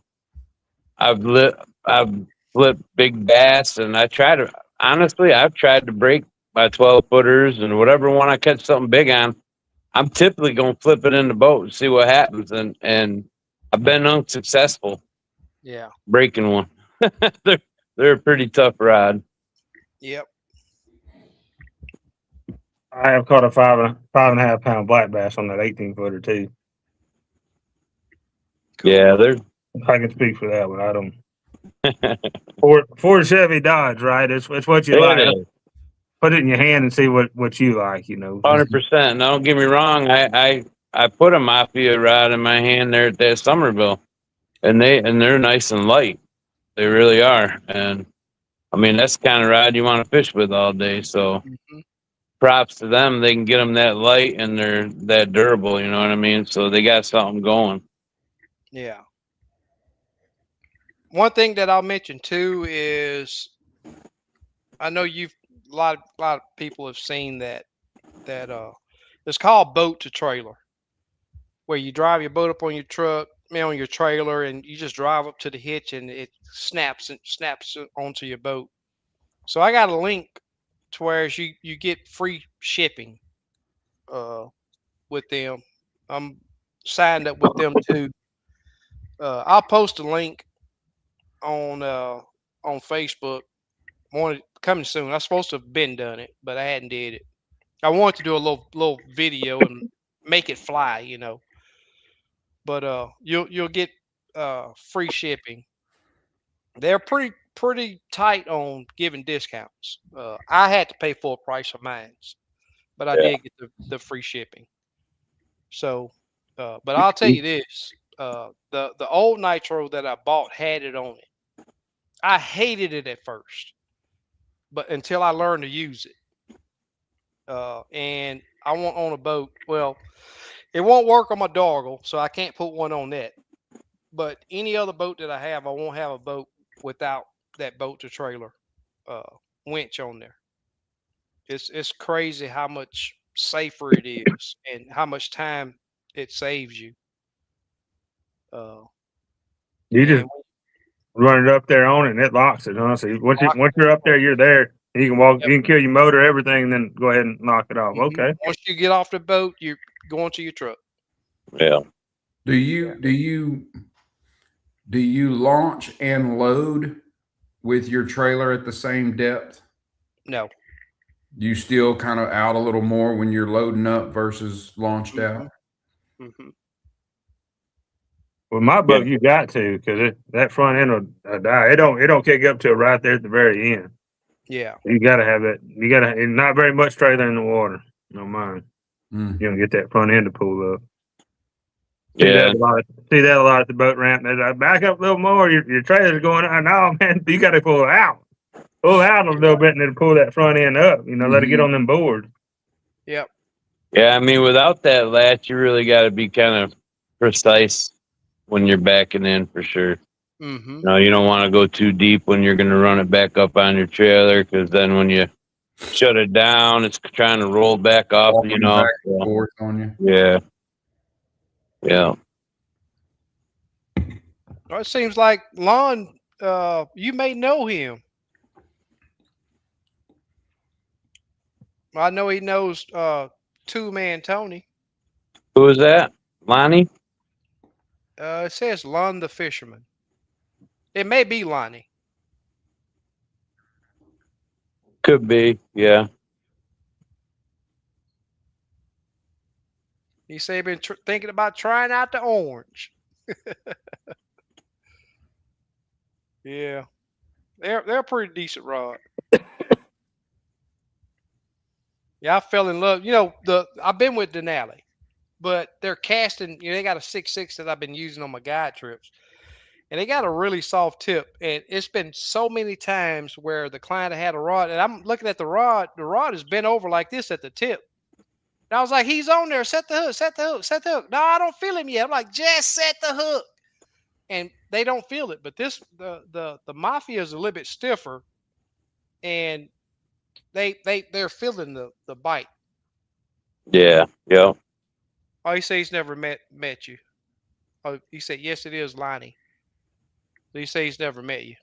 I've lit. I've flipped big bass, and I try to. Honestly, I've tried to break my 12 footers and whatever one I catch something big on. I'm typically gonna flip it in the boat and see what happens, and I've been unsuccessful
yeah,
breaking one. they're they're a pretty tough rod.
yep,
I have caught a 5.5 pound black bass on that 18 footer too.
cool.
Yeah, they're
I can speak for that one. I don't. Ford Chevy Dodge, right? It's what you
it
like.
is
Put it in your hand and see what you like.
100%. Now, don't get me wrong. I put a mafia rod in my hand there at that Somerville, and they're nice and light. They really are. And I mean, that's the kind of rod you want to fish with all day. So
Mhm.
props to them. They can get them that light and they're that durable. You know what I mean? So they got something going.
Yeah. One thing that I'll mention too is I know you've a lot of people have seen that it's called boat to trailer, where you drive your boat up on your truck, on your trailer, and you just drive up to the hitch and it snaps onto your boat. So I got a link to where you get free shipping uh with them. I'm signed up with them too. I'll post a link on Facebook. Wanted coming soon. I was supposed to have been done it, but I hadn't did it. I wanted to do a little video and make it fly. But you'll get free shipping. They're pretty tight on giving discounts. I had to pay full price for mine, but I
Yeah.
did get the free shipping. So, but I'll tell you this: the old Nitro that I bought had it on it. I hated it at first, but until I learned to use it. And I want on a boat. Well, it won't work on my doggle, so I can't put one on that. But any other boat that I have, I won't have a boat without that boat to trailer uh, winch on there. It's crazy how much safer it is and how much time it saves you. Uh,
You just
and
run it up there on it and it locks it, huh? So
lock
once
it
you're up
on.
there, you're there. You can walk.
Yep.
You can kill your motor, everything, and then go ahead and knock it off.
Mhm.
Okay.
Once you get off the boat, you're going to your truck.
Yeah.
Do
Yeah.
you do you do you launch and load with your trailer at the same depth?
No.
You still kind of out a little more when you're loading up versus launched
Hmm.
out?
Hmm.
With my
Yeah.
boat, you got to because that front end will die. It don't kick up till right there at the very end.
Yeah.
You got to have that. You got to not very much trailer in the water. No mind.
Mm.
You don't get that front end to pull up. See that
Yeah.
a lot. See that a lot at the boat ramp. They like, back up a little more. Your trailer's going out. No, man, you got to pull out. Pull out a little bit and then pull that front end up. Let it get
Hmm.
on them boards.
Yep.
Yeah. I mean, without that latch, you really got to be kind of precise when you're backing in for sure.
Hmm.
No, you don't want to go too deep when you're going to run it back up on your trailer because then when you shut it down, it's trying to roll back off.
Walking back and
So,
forth on you.
yeah, yeah.
Well, it seems like Lon, you may know him. I know he knows Two Man Tony.
Who was that? Lonnie?
It says Lon the Fisherman. It may be Lonnie.
Could be, yeah.
He said he been thinking about trying out the orange. Yeah, they're a pretty decent rod. Yeah, I fell in love. I've been with Denali, but they're casting. They got a 6.6 that I've been using on my guide trips, and they got a really soft tip. And it's been so many times where the client had a rod, and I'm looking at the rod. The rod is bent over like this at the tip. And I was like, "He's on there. Set the hook. Set the hook. Set the hook." No, I don't feel him yet. I'm like, "Just set the hook," and they don't feel it. But the mafia is a little bit stiffer, and they're feeling the bite.
Yeah, yeah.
Oh, he says he's never met you. Oh, he said yes, it is Lonnie. He says he's never met you.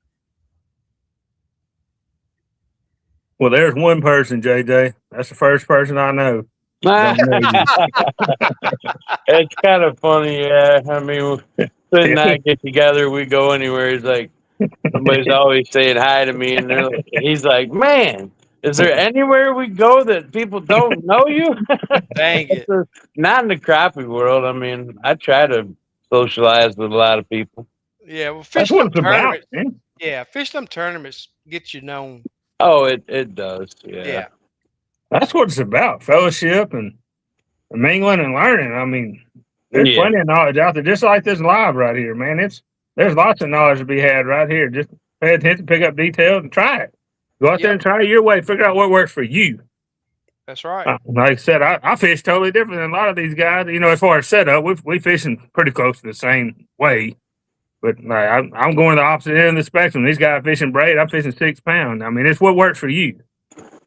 Well, there's one person, JJ. That's the first person I know. Don't know you.
It's kind of funny, yeah. I mean, Sid and I get together, we go anywhere. He's like, somebody's always saying hi to me, and he's like, man, is there anywhere we go that people don't know you?
Dang it.
Not in the crappie world. I mean, I try to socialize with a lot of people.
Yeah, well,
That's
fishing
what
them
it's about,
tournaments.
man.
Yeah, fishing them tournaments get you known.
Oh, it does. Yeah.
Yeah.
That's what it's about. Fellowship and mingling and learning. I mean, there's
Yeah.
plenty of knowledge out there, just like this live right here, man. There's lots of knowledge to be had right here. Just pay attention, pick up details, and try it. Go out there
Yep.
and try it your way. Figure out what works for you.
That's right.
Like I said, I fish totally different than a lot of these guys. As far as setup, we fishing pretty close to the same way. But like, I'm going the opposite end of the spectrum. These guys fishing braid, I'm fishing 6 pound. I mean, it's what works for you.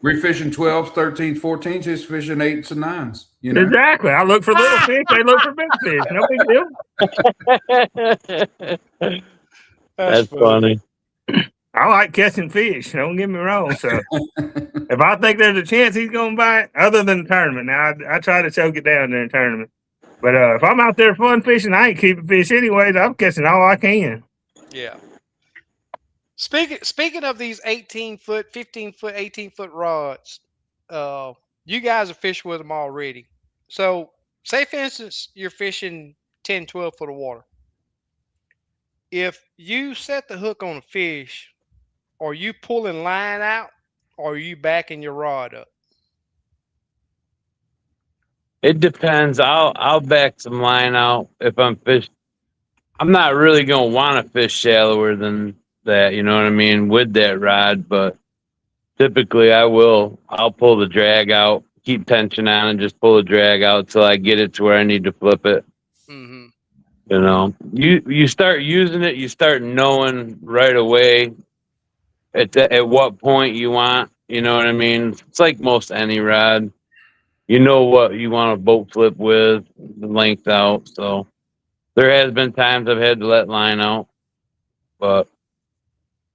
We're fishing 12s, 13s, 14s. He's fishing 8s and 9s.
Exactly. I look for little fish. They look for big fish. No big deal.
That's funny.
I like catching fish. Don't get me wrong. So if I think there's a chance he's going to bite, other than the tournament, now I try to choke it down during tournament. But if I'm out there fun fishing, I ain't keeping fish anyways. I'm catching all I can.
Yeah. Speaking of these 18-foot, 15-foot, 18-foot rods, you guys have fished with them already. So, say for instance, you're fishing 10, 12 foot of water. If you set the hook on a fish, are you pulling line out or are you backing your rod up?
It depends. I'll back some line out if I'm fishing. I'm not really gonna want to fish shallower than that. You know what I mean with that rod, but typically I will. I'll pull the drag out, keep tension on, and just pull the drag out till I get it to where I need to flip it.
Mm-hmm.
You start using it, you start knowing right away at what point you want. You know what I mean? It's like most any rod. You know what you want to boat flip with, the length out. So there has been times I've had to let line out, but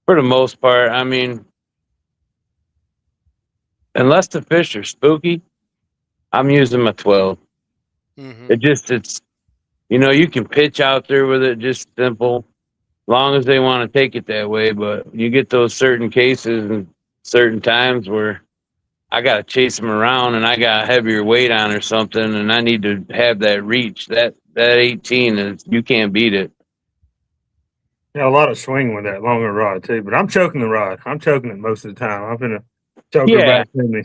for the most part, I mean, unless the fish are spooky, I'm using my 12.
Mm-hmm.
It's you can pitch out there with it just simple, long as they want to take it that way. But you get those certain cases and certain times where I got to chase them around and I got a heavier weight on or something, and I need to have that reach. That 18 is, you can't beat it.
Yeah, a lot of swing with that longer rod too. But I'm choking the rod. I'm choking it most of the time. I'm gonna choke her back to me.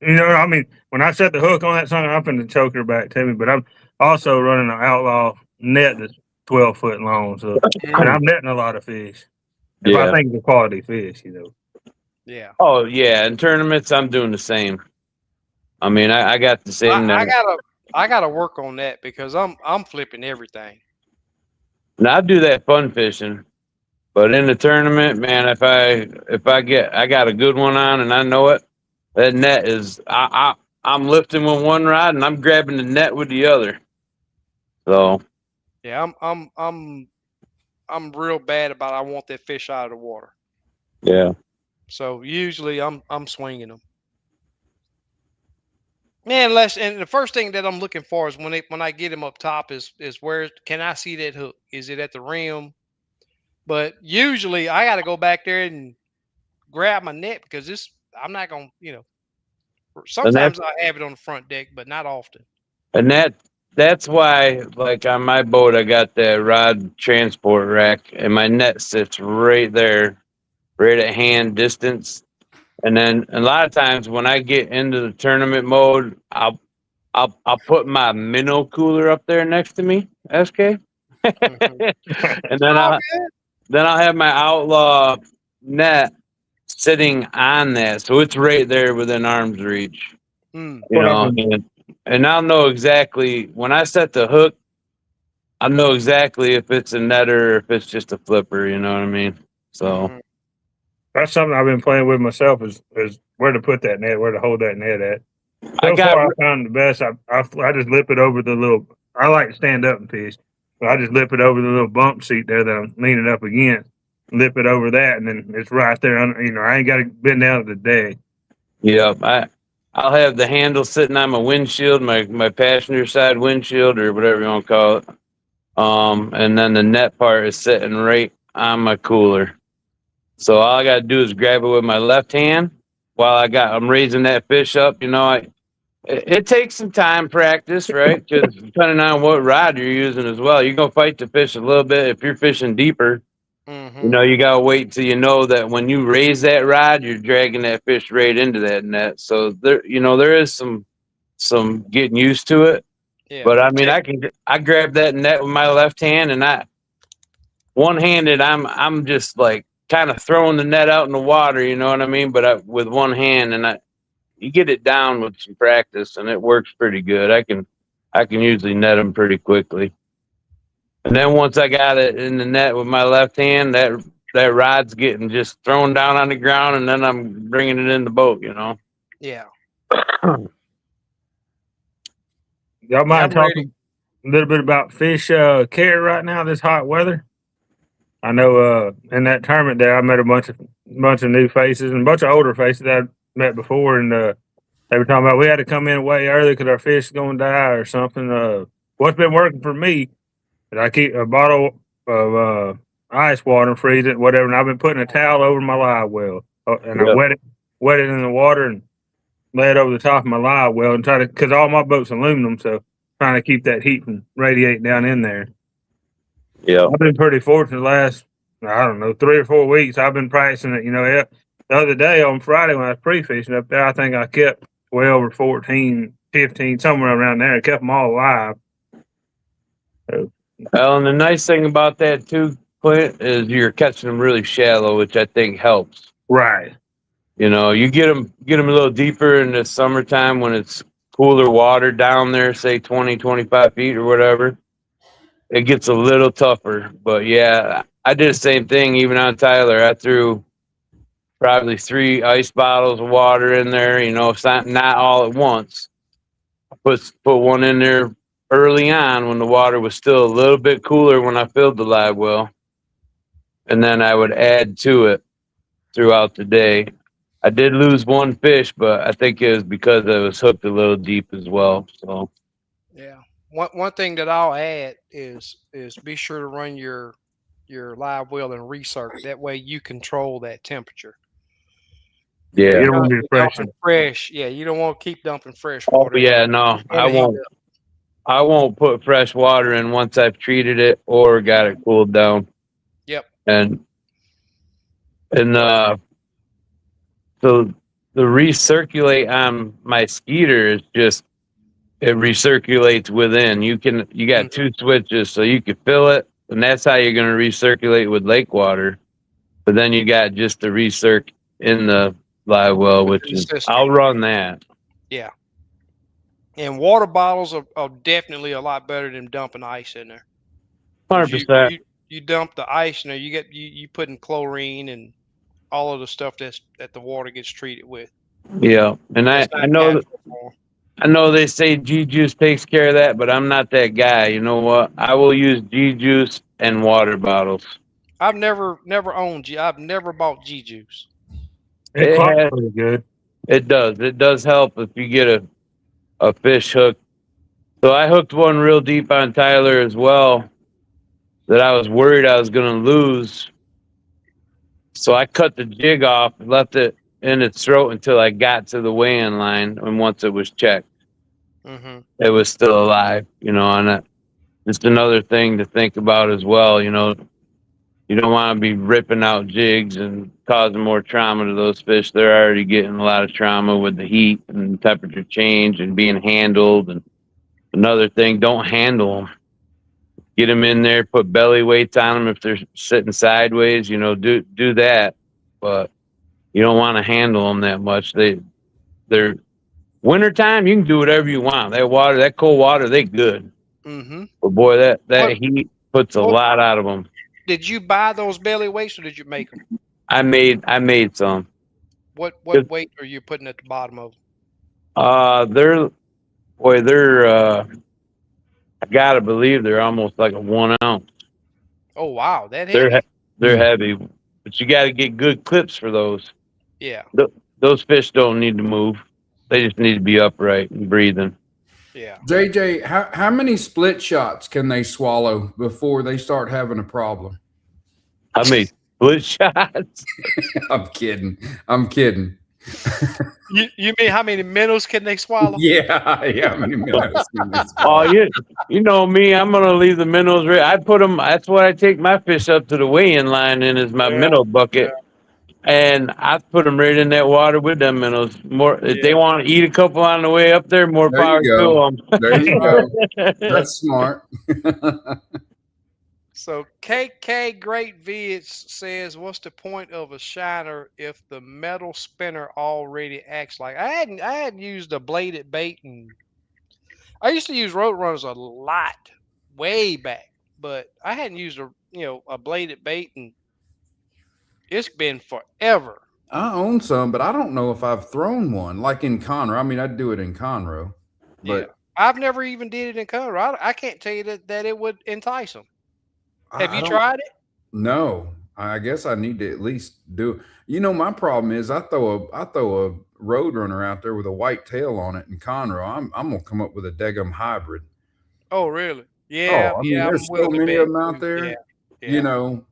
I mean, when I set the hook on that song, I'm gonna choke her back to me. But I'm also running an outlaw net that's 12 foot long. So, and I'm netting a lot of fish. If I think it's a quality fish,
Yeah.
Oh yeah, in tournaments I'm doing the same. I mean, I got the same.
I gotta work on that because I'm flipping everything.
Now I do that fun fishing, but in the tournament, man, if I got a good one on and I know it, that net is I'm lifting with one rod and I'm grabbing the net with the other. So
yeah, I'm real bad about I want that fish out of the water.
Yeah.
So usually I'm swinging them. Man, and the first thing that I'm looking for is when I get him up top is where can I see that hook? Is it at the rim? But usually I got to go back there and grab my net because this I'm not gonna,
And that
sometimes I have it on the front deck, but not often.
and that's why, like on my boat, I got that rod transport rack, and my net sits right there, right at hand distance. And then a lot of times when I get into the tournament mode, I'll put my minnow cooler up there next to me, SK,
Hmm.
and
Oh,
then I'll have my outlaw net sitting on that, so it's right there within arm's reach.
mm,
You
What
know,
I'm
and I'll know exactly when I set the hook. I know exactly if it's a netter or if it's just a flipper. You know what I mean? So
hmm
That's something I've been playing with myself is where to put that net, where to hold that net at.
I
So
got
far, I found the best. I just lip it over the little. I like to stand up and fish, but I just lip it over the little bump seat there that I'm leaning up against. Lip it over that, and then it's right there. I ain't got to bend down to the deck.
yeah. I'll have the handle sitting on my windshield, my passenger side windshield or whatever you want to call it. And then the net part is sitting right on my cooler. So all I got to do is grab it with my left hand while I'm raising that fish up. It takes some time practice, right? Because depending on what rod you're using as well, you're gonna fight the fish a little bit. If you're fishing deeper,
hmm
you gotta wait till you know that when you raise that rod, you're dragging that fish right into that net. So there is some getting used to it.
Yeah.
But I mean, I grab that net with my left hand, and I one handed, I'm just like kind of throwing the net out in the water. You know what I mean? But with one hand, and you get it down with some practice, and it works pretty good. I can usually net them pretty quickly. And then once I got it in the net with my left hand, that rod's getting just thrown down on the ground, and then I'm bringing it in the boat.
Yeah.
Y'all
Yeah.
mind
I'm ready.
talking a little bit about fish care right now? This hot weather. I know in that tournament there, I met a bunch of new faces and a bunch of older faces that I'd met before, and they were talking about we had to come in way early because our fish is going to die or something. What's been working for me is I keep a bottle of ice water and freeze it, whatever, and I've been putting a towel over my live well, and I
Yep.
wet it in the water and lay it over the top of my live well and try to because all my boats aluminum, so trying to keep that heat from radiating down in there.
Yep.
I've been pretty fortunate the last, I don't know, 3 or 4 weeks. I've been practicing it. The other day on Friday when I was pre-fishing up there, I think I kept 12 or 14, 15, somewhere around there. I kept them all alive. So,
Well, and the nice thing about that too, Clint, is you're catching them really shallow, which I think helps.
right.
You get them a little deeper in the summertime when it's cooler water down there, say 20, 25 feet or whatever. It gets a little tougher. But yeah, I did the same thing even on Tyler. I threw probably 3 ice bottles of water in there, it's not all at once. Put one in there early on when the water was still a little bit cooler when I filled the live well. And then I would add to it throughout the day. I did lose one fish, but I think it was because I was hooked a little deep as well. So
Yeah. One thing that I'll add is be sure to run your live well and recirc. That way you control that temperature. If
You
yeah.
you're
don't want to be
constantly dumping
refreshing.
fresh, yeah, you don't want to keep dumping fresh
Oh
water in
yeah,
there.
no,
It's
I
gonna heat
won't.
up.
I won't put fresh water in once I've treated it or got it cooled down.
Yep.
And and so the recirculate on my skeeter is just it recirculates within. You got
Hmm.
2 switches, so you can fill it, and that's how you're gonna recirculate with lake water. But then you got just the recirc in the live well, which
Within the
is
system.
I'll run that.
Yeah. And water bottles are definitely a lot better than dumping ice in there. Because
Hundred percent.
you dump the ice in there, you put in chlorine and all of the stuff that the water gets treated with.
Yeah, and
That's
I
not
know that
natural for 'em.
I know they say G juice takes care of that, but I'm not that guy. You know what? I will use G juice and water bottles.
I've never owned G. I've never bought G juice.
It
It
clocks
has
pretty good.
it does help if you get a fish hook. So I hooked one real deep on Tyler as well that I was worried I was gonna lose. So I cut the jig off and left it in its throat until I got to the weigh-in line. And once it was checked,
Mm-hmm.
it was still alive. And just another thing to think about as well. You don't want to be ripping out jigs and causing more trauma to those fish. They're already getting a lot of trauma with the heat and temperature change and being handled. And another thing, don't handle them. Get them in there, put belly weights on them if they're sitting sideways. Do that, but you don't want to handle them that much. They're wintertime. You can do whatever you want. That cold water, they good.
Mm-hmm.
But boy, that
What,
heat puts a
what
lot out of them.
did you buy those belly weights or did you make them?
I made some.
What weight are you putting at the bottom of them?
They're I gotta believe they're almost like a 1 ounce.
Oh wow, that
They're
heavy?
they're heavy, but you got to get good clips for those.
Yeah,
Those fish don't need to move; they just need to be upright and breathing.
yeah.
JJ, how many split shots can they swallow before they start having a problem?
I made split shots.
I'm kidding. I'm kidding.
You mean how many minnows can they swallow?
Yeah, yeah. How many minutes can they
Oh,
swallow?
you know me. I'm gonna leave the minnows. I put them. That's what I take my fish up to the weigh-in line in is my
Yeah,
minnow bucket, and I put them right in that water with them minnows. More if they
yeah.
want to eat a couple on the way up there, more
There
power
you go.
to
There
That's
you
right.
go. That's smart.
So KK Great Vids says, "What's the point of a shiner if the metal spinner already acts like?" I hadn't used a bladed bait, and I used to use road runners a lot, way back, but I hadn't used a bladed bait, and it's been forever.
I own some, but I don't know if I've thrown one like in Conroe. I mean, I'd do it in Conroe,
Yeah,
but
I've never even did it in color. I can't tell you that it would entice them. Have
I
you
don't
tried it?
know. I guess I need to at least do it. My problem is I throw a road runner out there with a white tail on it in Conroe. I'm gonna come up with a Degum hybrid.
Oh, really? Yeah,
Oh, I mean,
yeah. I'm
there's so
willing to
many
bet
of them out
too. Yeah,
there. You
yeah,
know,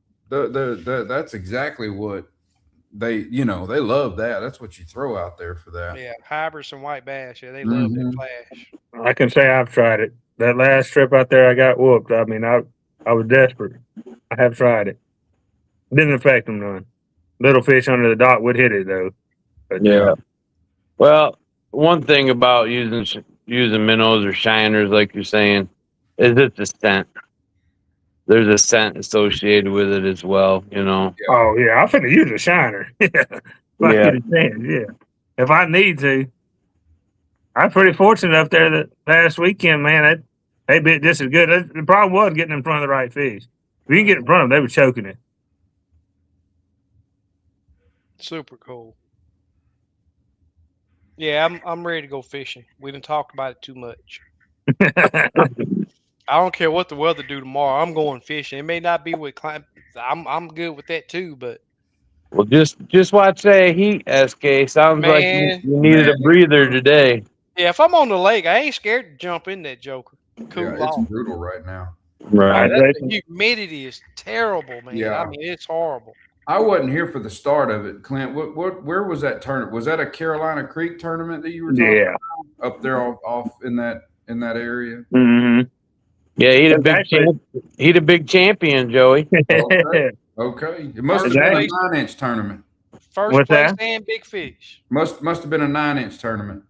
that's exactly what they love that. That's what you throw out there for that.
yeah. Hybrids and white bass. Yeah, they love that
Hmm.
flash.
I can say I've tried it. That last trip out there, I got whooped. I mean, I was desperate. I have tried it. Didn't affect them none. Little fish under the dock would hit it though. But
Yeah. Well, one thing about using minnows or shiners, like you're saying, is it's a scent. There's a scent associated with it as well.
oh yeah, I'm finna use a shiner. Yeah, if I
Yeah.
get a chance. Yeah, if I need to. I'm pretty fortunate up there that last weekend, man. They bit just as good. The problem was getting in front of the right fish. If you can get in front of them, they were choking it.
Super cool. Yeah, I'm ready to go fishing. We didn't talk about it too much. I don't care what the weather do tomorrow. I'm going fishing. It may not be with climb. I'm good with that too. But
Well, just watch that heat, SK. Sounds like you
man,
needed
Man,
a breather today.
yeah, if I'm on the lake, I ain't scared to jump in that joker.
yeah,
Cool
it's
off.
brutal right now.
Right.
The humidity is terrible, man. I
Yeah,
mean, it's horrible.
I wasn't here for the start of it, Clint. Where was that tournament? Was that a Carolina Creek tournament that you were talking
Yeah.
about up there off in that area?
Hmm.
Yeah, he's a
It's
big
actually,
he's a big champion, Joey.
Okay, okay. It must have
First
been a
place,
9-inch tournament.
first
what's
place,
that?
and big fish.
Must have been a 9-inch tournament.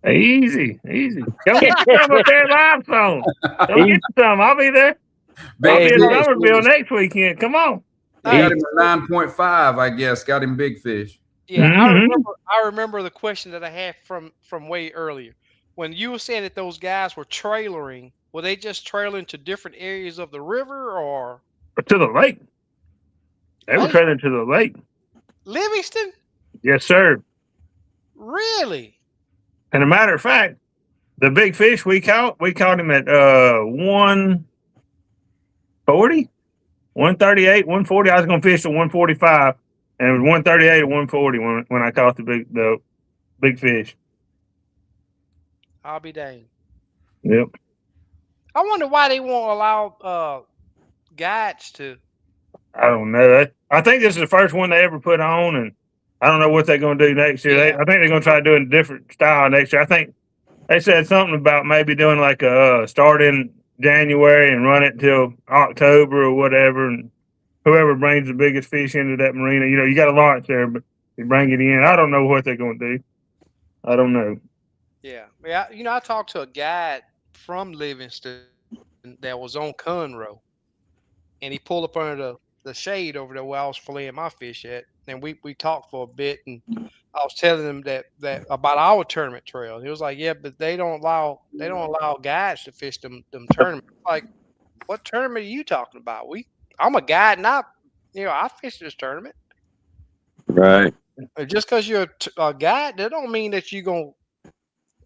Easy, easy. Come get you some up there at Limestone. Come
He-
get you some. I'll be there. I'll
Big
hey,
be in
fish.
Somerville next weekend. Come on.
He got
Hey,
him a 9.5, I guess. Got him big fish.
yeah, I
Hmm.
remember. I remember the question that I had from way earlier when you were saying that those guys were trailering. Were they just trailing to different areas of the river or
To the lake. They were
lake?
trailing to the lake.
Livingston?
Yes, sir.
Really?
And a matter of fact, the big fish we caught him at 140, 138, 140. I was gonna fish at 145, and it was 138 at 140 when I caught the big fish.
I'll be dang.
Yep.
I wonder why they won't allow guides to
I don't know. I think this is the first one they ever put on, and I don't know what they're going to do next year.
Yeah.
I think they're going to try to do a different style next year. I think they said something about maybe doing like a start in January and run it till October or whatever, and whoever brings the biggest fish into that marina, you got to launch there, but you bring it in. I don't know what they're going to do. I don't know.
Yeah. Yeah. I talked to a guy from Livingston that was on Conroe, and he pulled up under the shade over there where I was filleting my fish at, and we talked for a bit, and I was telling him that about our tournament trail. He was like, "Yeah, but they don't allow guides to fish them tournaments." Like, what tournament are you talking about? I'm a guide, and I fish this tournament.
Right.
Just because you're a guide, that don't mean that you're gonna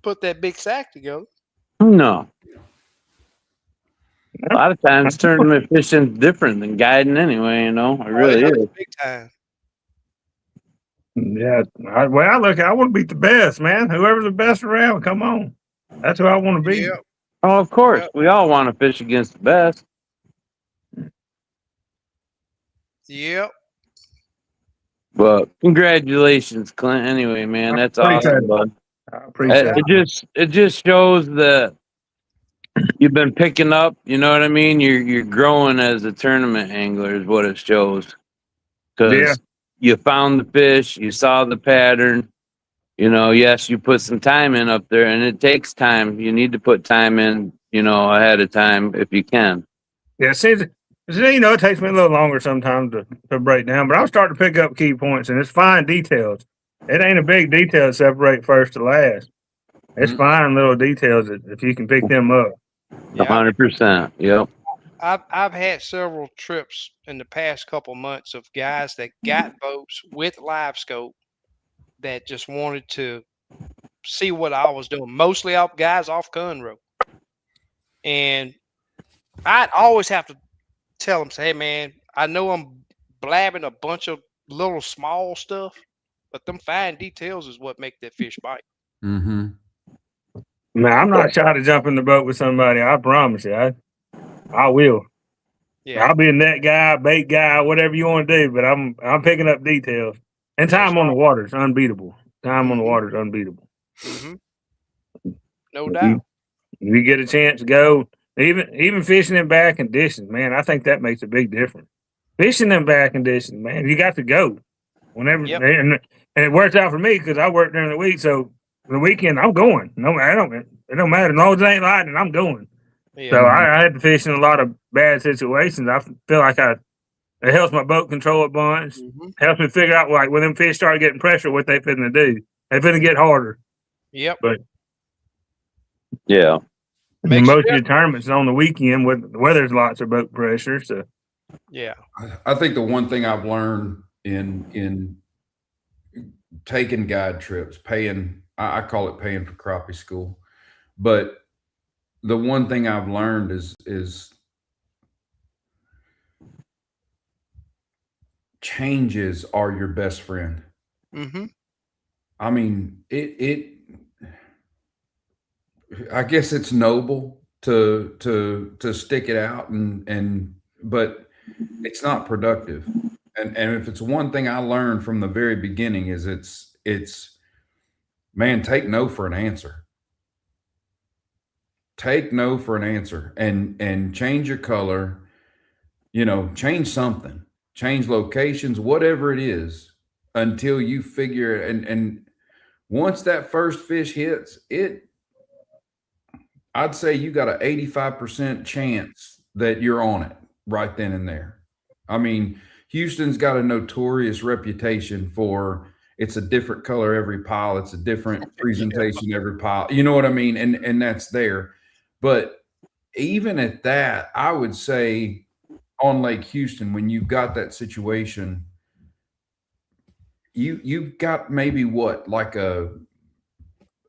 put that big sack together.
No. A lot of times tournament fishing's different than guiding anyway, It
Oh, it
really
is
is.
big time.
Yeah, I look, I want to beat the best, man. Whoever's the best around, come on. That's who I want to beat.
Yep.
Oh, of course.
Yep.
We all want to fish against the best.
Yep.
But congratulations, Clint. Anyway, man,
I
that's
appreciate
awesome,
it.
bud.
I
No
appreciate
doubt.
it.
It just shows that you've been picking up. You know what I mean? You're growing as a tournament angler is what it shows.
Yeah,
Because you found the fish, you saw the pattern. Yes, you put some time in up there, and it takes time. You need to put time in, ahead of time if you can.
yeah. It takes me a little longer sometimes to break down, but I'm starting to pick up key points, and it's fine details. It ain't a big detail to separate first to last. It's
Mm.
fine little details if you can pick them up.
Yeah.
100%. Yep.
I've had several trips in the past couple months of guys that got boats with live scope that just wanted to see what I was doing. Mostly out guys off Conroe, and I'd always have to tell them, say, "Hey, man, I know I'm blabbing a bunch of little small stuff, but them fine details is what make that fish bite."
Mm-hmm.
Now, I'm not shy to jump in the boat with somebody. I promise you, I will.
Yeah,
I'll be a net guy, bait guy, whatever you want to do, but I'm picking up details. And
that's
time on the
right.
water is unbeatable. Time on the
Hmm.
water is unbeatable.
Hmm. No
If
doubt.
you get a chance to go, even fishing in bad conditions, man, I think that makes a big difference. Fishing in bad conditions, man, you got to go whenever,
Yep.
and it works out for me because I work during the week. So the weekend, I'm going. No, it don't matter as long as it ain't lightning, I'm going. So
Yeah.
Mm-hmm.
I had to fish in a lot of bad situations. I feel like it helps my boat control a bunch.
Hmm.
Helps me figure out like when them fish start getting pressure, what they finna do. They finna get harder.
Yep.
But
Yeah.
Makes a
most of your
difference.
tournaments is on the weekend where there's lots of boat pressure. So
Yeah.
I think the one thing I've learned in taking guide trips, paying I call it paying for crappie school, but the one thing I've learned is changes are your best friend.
Hmm.
I mean, I guess it's noble to stick it out and but it's not productive. And if it's one thing I learned from the very beginning is it's man, take no for an answer. Take no for an answer and change your color, change something, change locations, whatever it is, until you figure and once that first fish hits, I'd say you got an 85% chance that you're on it right then and there. I mean, Houston's got a notorious reputation for it's a different color every pile, it's a different
Yeah.
presentation every pile. You know what I mean? And that's there. But even at that, I would say on Lake Houston, when you've got that situation, you've got maybe what, like a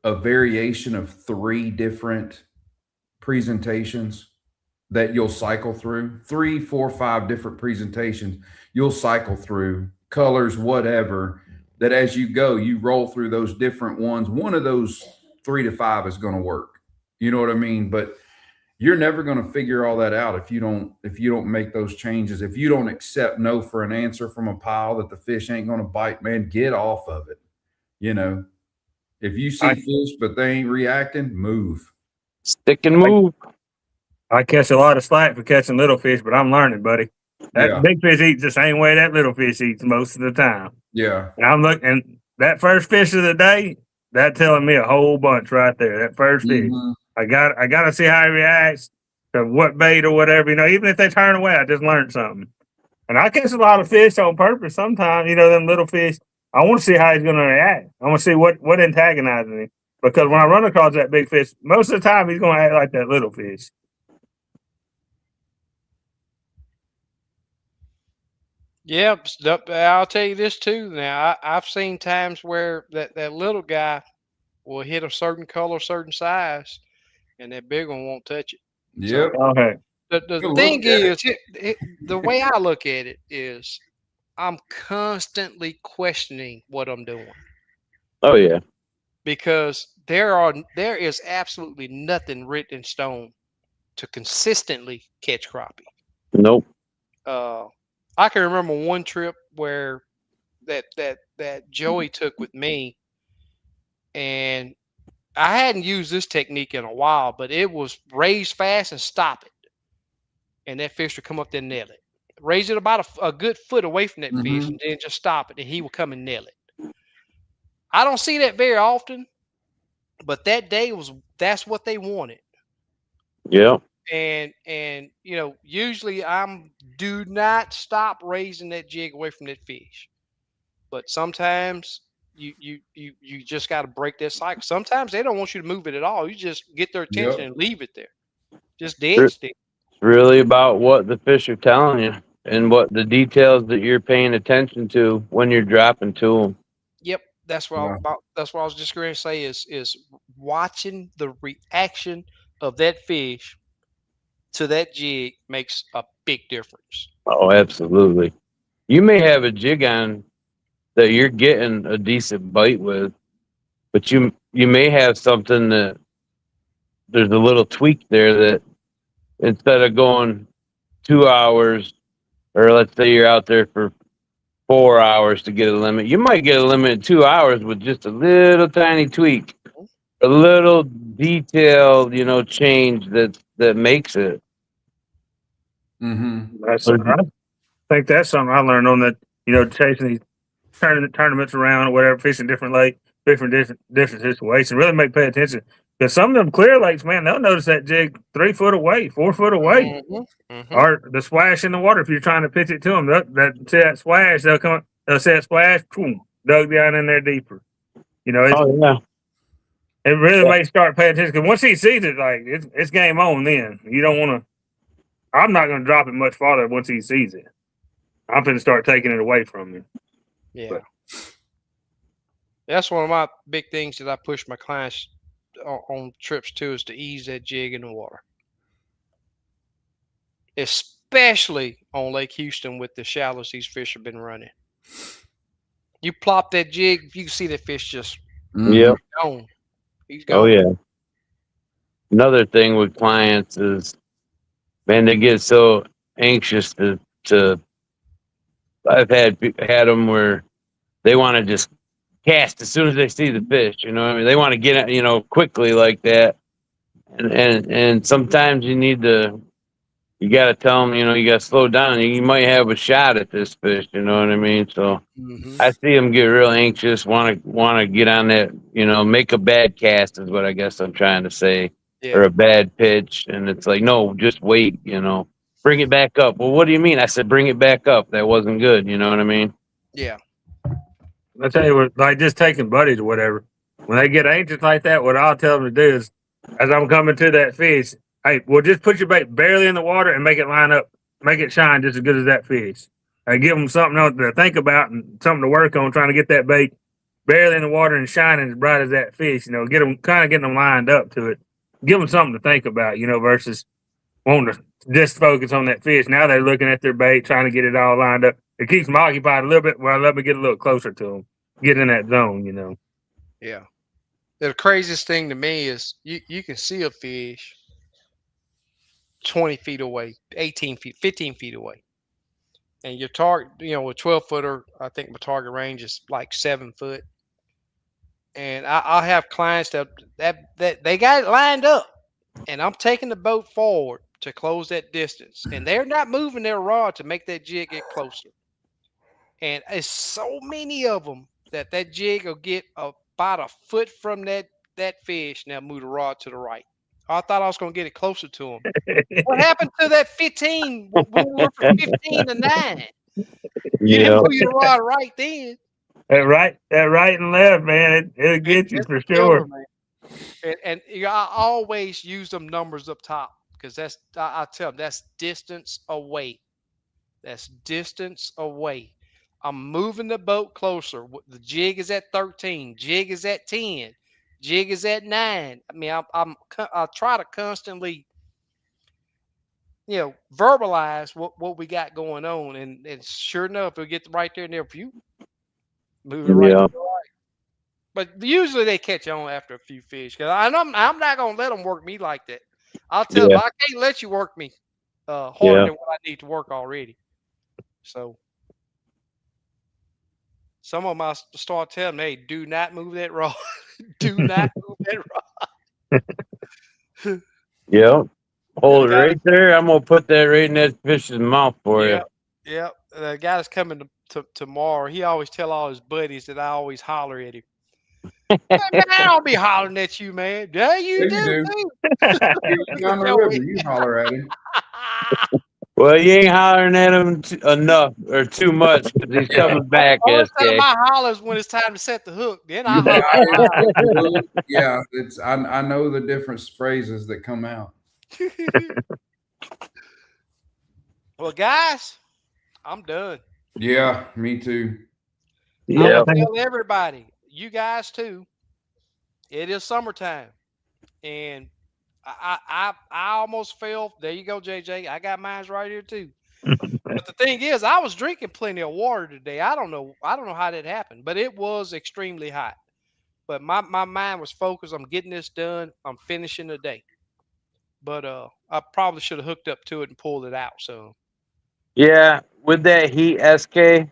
variation of three different presentations that you'll cycle through, three, four, five different presentations you'll cycle through, colors, whatever, that as you go, you roll through those different ones. One of those three to five is going to work. You know what I mean? But you're never going to figure all that out if you don't make those changes. If you don't accept no for an answer from a pile that the fish ain't going to bite, man, get off of it. You know, if you see
I
fish but they ain't reacting, move.
Stick and
I,
move.
I catch a lot of slack for catching little fish, but I'm learning, buddy. That
Yeah,
big fish eats the same way that little fish eats most of the time.
yeah.
And I'm looking, and that first fish of the day, that telling me a whole bunch right there. That first fish,
Hmm.
I got to see how he reacts to what bait or whatever. You know, even if they turn away, I just learned something. And I catch a lot of fish on purpose. Sometimes, you know, them little fish. I want to see how he's going to react. I want to see what antagonizes him. Because when I run across that big fish, most of the time he's going to act like that little fish.
Yep, I'll tell you this too. Now, I've seen times where that little guy will hit a certain color, certain size, and that big one won't touch it.
Yep.
So
Okay.
the
Go look
thing
at it.
is, the way I look at it is, I'm constantly questioning what I'm doing
Oh yeah.
because there is absolutely nothing written in stone to consistently catch crappie.
Nope.
Uh, I can remember one trip where that Joey took with me, and I hadn't used this technique in a while, but it was raise fast and stop it, and that fish would come up there and nail it. Raise it about a good foot away from that fish,
Hmm.
and then just stop it, and he would come and nail it. I don't see that very often, but that day that's what they wanted.
Yeah.
And usually I'm do not stop raising that jig away from that fish. But sometimes you just got to break that cycle. Sometimes they don't want you to move it at all. You just get their attention
Yep.
and leave it there, just dead
It's
still.
really about what the fish are telling you and what the details that you're paying attention to when you're dropping to them.
Yep, that's what
Yeah.
that's what I was just going to say is watching the reaction of that fish to that jig makes a big difference.
Oh, absolutely. You may have a jig on that you're getting a decent bite with, but you may have something that there's a little tweak there that instead of going 2 hours, or let's say you're out there for 4 hours to get a limit, you might get a limit in 2 hours with just a little tiny tweak, a little detail, change that makes it.
Hmm.
I think that's something I learned on that, you know, chasing these tournaments around or whatever, fishing different lake, different situations. Really make pay attention because some of them clear lakes, man, they'll notice that jig 3 foot away, 4 foot away,
Hmm. Hmm.
or the splash in the water. If you're trying to pitch it to them, that splash, they'll say that splash, boom, dug down in there deeper. You know,
Oh yeah,
it really makes you start paying attention because once he sees it, like it's game on. Then you don't want to. I'm not going to drop it much farther once he sees it. I'm going to start taking it away from him.
Yeah,
But
that's one of my big things that I push my clients on trips to is to ease that jig in the water, especially on Lake Houston with the shallows these fish have been running. You plop that jig, you can see that fish just
Hmm.
yep,
gone. He's
oh
gone.
yeah. Another thing with clients is, man, they get so anxious to. I've had them where they want to just cast as soon as they see the fish. You know what I mean? They want to get it, quickly like that. And sometimes you got to tell them, you got to slow down. You might have a shot at this fish. You know what I mean? So
Hmm.
I see them get real anxious, want to get on that, make a bad cast is what I guess I'm trying to say, or
Yeah,
a bad pitch, and it's like, no, just wait, bring it back up. Well, what do you mean? I said, bring it back up. That wasn't good. You know what I mean?
yeah.
I tell you what, like just taking buddies or whatever, when they get anxious like that, what I'll tell them to do is, as I'm coming to that fish, hey, well, just put your bait barely in the water and make it line up, make it shine just as good as that fish. And give them something else to think about and something to work on, trying to get that bait barely in the water and shining as bright as that fish. You know, getting them lined up to it. Give them something to think about, you know, versus wanting to just focus on that fish. Now they're looking at their bait, trying to get it all lined up. It keeps them occupied a little bit. Well, let me get a little closer to them, get in that zone, you know.
Yeah. The craziest thing to me is you can see a fish 20 feet away, 18 feet, 15 feet away. And your target, with 12-footer, I think my target range is like 7 foot. And I'll have clients that they got it lined up, and I'm taking the boat forward to close that distance, and they're not moving their rod to make that jig get closer. And it's so many of them that jig will get about a foot from that fish. Now move the rod to the right. I thought I was going to get it closer to him. What happened to that 15 when we were from 15 to 9? You didn't
Yeah.
move your rod right then.
that right and left, man, it'll get you
It's
for
a killer,
sure.
man. And I always use them numbers up top because I tell them that's distance away. That's distance away. I'm moving the boat closer. The jig is at 13. Jig is at 10. Jig is at 9. I mean, I try to constantly, verbalize what we got going on, and sure enough, it'll get right there and there. You move it right.
Yeah.
But usually they catch on after a few fish because I'm not gonna let them work me like that. I'll tell them
Yeah.
I can't let you work me harder
Yeah.
than what I need to work already. So some of them I start telling them, hey, do not move that rod. Do not move that rod.
Yeah.
And the
Hold it
guy,
right there. I'm gonna put that right in that fish's mouth for you.
yeah, yeah, the guy that's coming to tomorrow. He always tell all his buddies that I always holler at him. Hey, man, I don't be hollering at you, man. Yeah, you
Yeah, you
do
do.
too.
You're on the river. You holler at him.
Well, you ain't hollering at him enough or too much because he's
Yeah.
coming back,
Only time
SK.
I holler is when it's time to set the hook. Then I
You
holler.
guys, yeah, I know the different phrases that come out.
Well, guys, I'm done.
Yeah, me too.
I
Yeah.
will tell everybody, you guys too. It is summertime, and I almost fell. There you go, JJ. I got mines right here too. But the thing is, I was drinking plenty of water today. I don't know how that happened, but it was extremely hot. But my mind was focused. I'm getting this done. I'm finishing the day. But I probably should have hooked up to it and pulled it out. So
Yeah. With that heat, SK,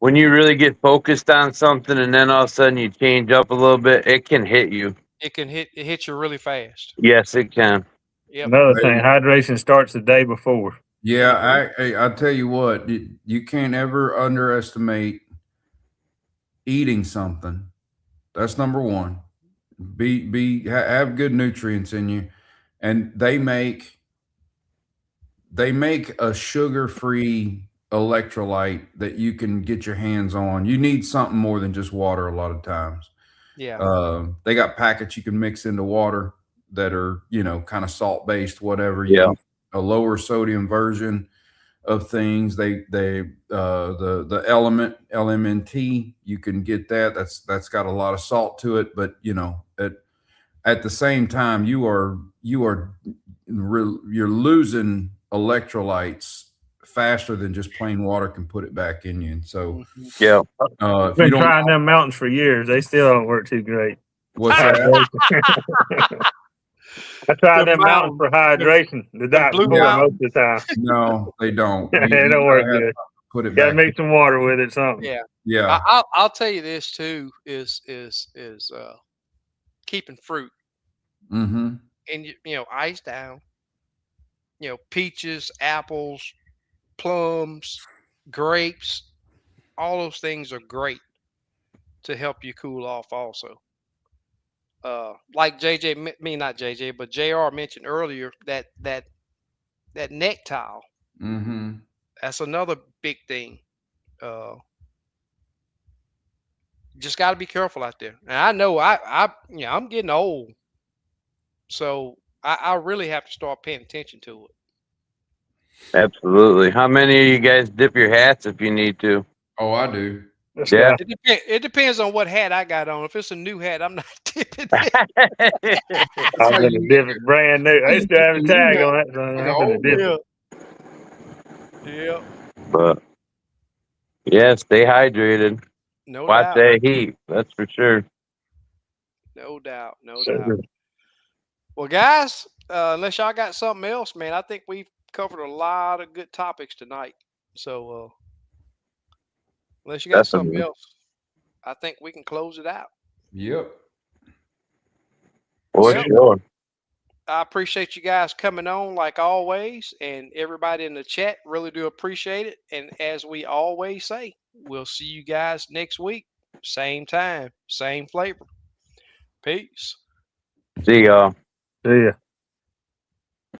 when you really get focused on something and then all of a sudden you change up a little bit, it can hit you.
it hits you really fast.
Yes, it can.
Yep.
Another thing, hydration starts the day before.
Yeah, I tell you what, you can't ever underestimate eating something. That's number one. Have good nutrients in you, and they make a sugar-free electrolyte that you can get your hands on. You need something more than just water a lot of times.
Yeah.
They got packets you can mix into water that are, kind of salt-based, whatever. You
Yeah.
can a lower sodium version of things. The element LMNT, you can get that. That's got a lot of salt to it, but at the same time, you're losing electrolytes faster than just plain water can put it back in you. And so,
Yeah.
I've
if you
been
don't,
trying them mountains for years. They still don't work too great.
what's that?
I tried
The
them mountains
mountain,
for hydration. The night
blue
before most
mountain.
of the time.
No, they don't.
They
You
don't work
gotta
good.
put it
Got to
back.
mix some water with it, something.
Yeah.
Yeah.
I'll tell you this too is keeping fruit
Mm-hmm.
and ice down. Peaches, apples, plums, grapes. All those things are great to help you cool off. Also, like JJ, not JJ, but JR mentioned earlier that neck towel.
Mm-hmm.
That's another big thing. Just got to be careful out there. And I know I'm getting old, so I really have to start paying attention to it.
Absolutely. How many of you guys dip your hats if you need to?
Oh, I do.
Yeah.
It depends on what hat I got on. If it's a new hat, I'm not tipping
I've been a different, brand new. I still have a tag on it. So I've been a different.
Yeah.
But yeah, stay hydrated.
No
Watch
doubt.
that heat. That's for sure.
No doubt. No
So,
doubt. Well, guys, Unless y'all got something else, man, I think we've covered a lot of good topics tonight. So unless you got something
Definitely.
else, I think we can close it out.
Yep.
For
Well,
sure.
I appreciate you guys coming on like always, and everybody in the chat really do appreciate it. And as we always say, we'll see you guys next week, same time, same flavor. Peace.
See y'all.
See ya.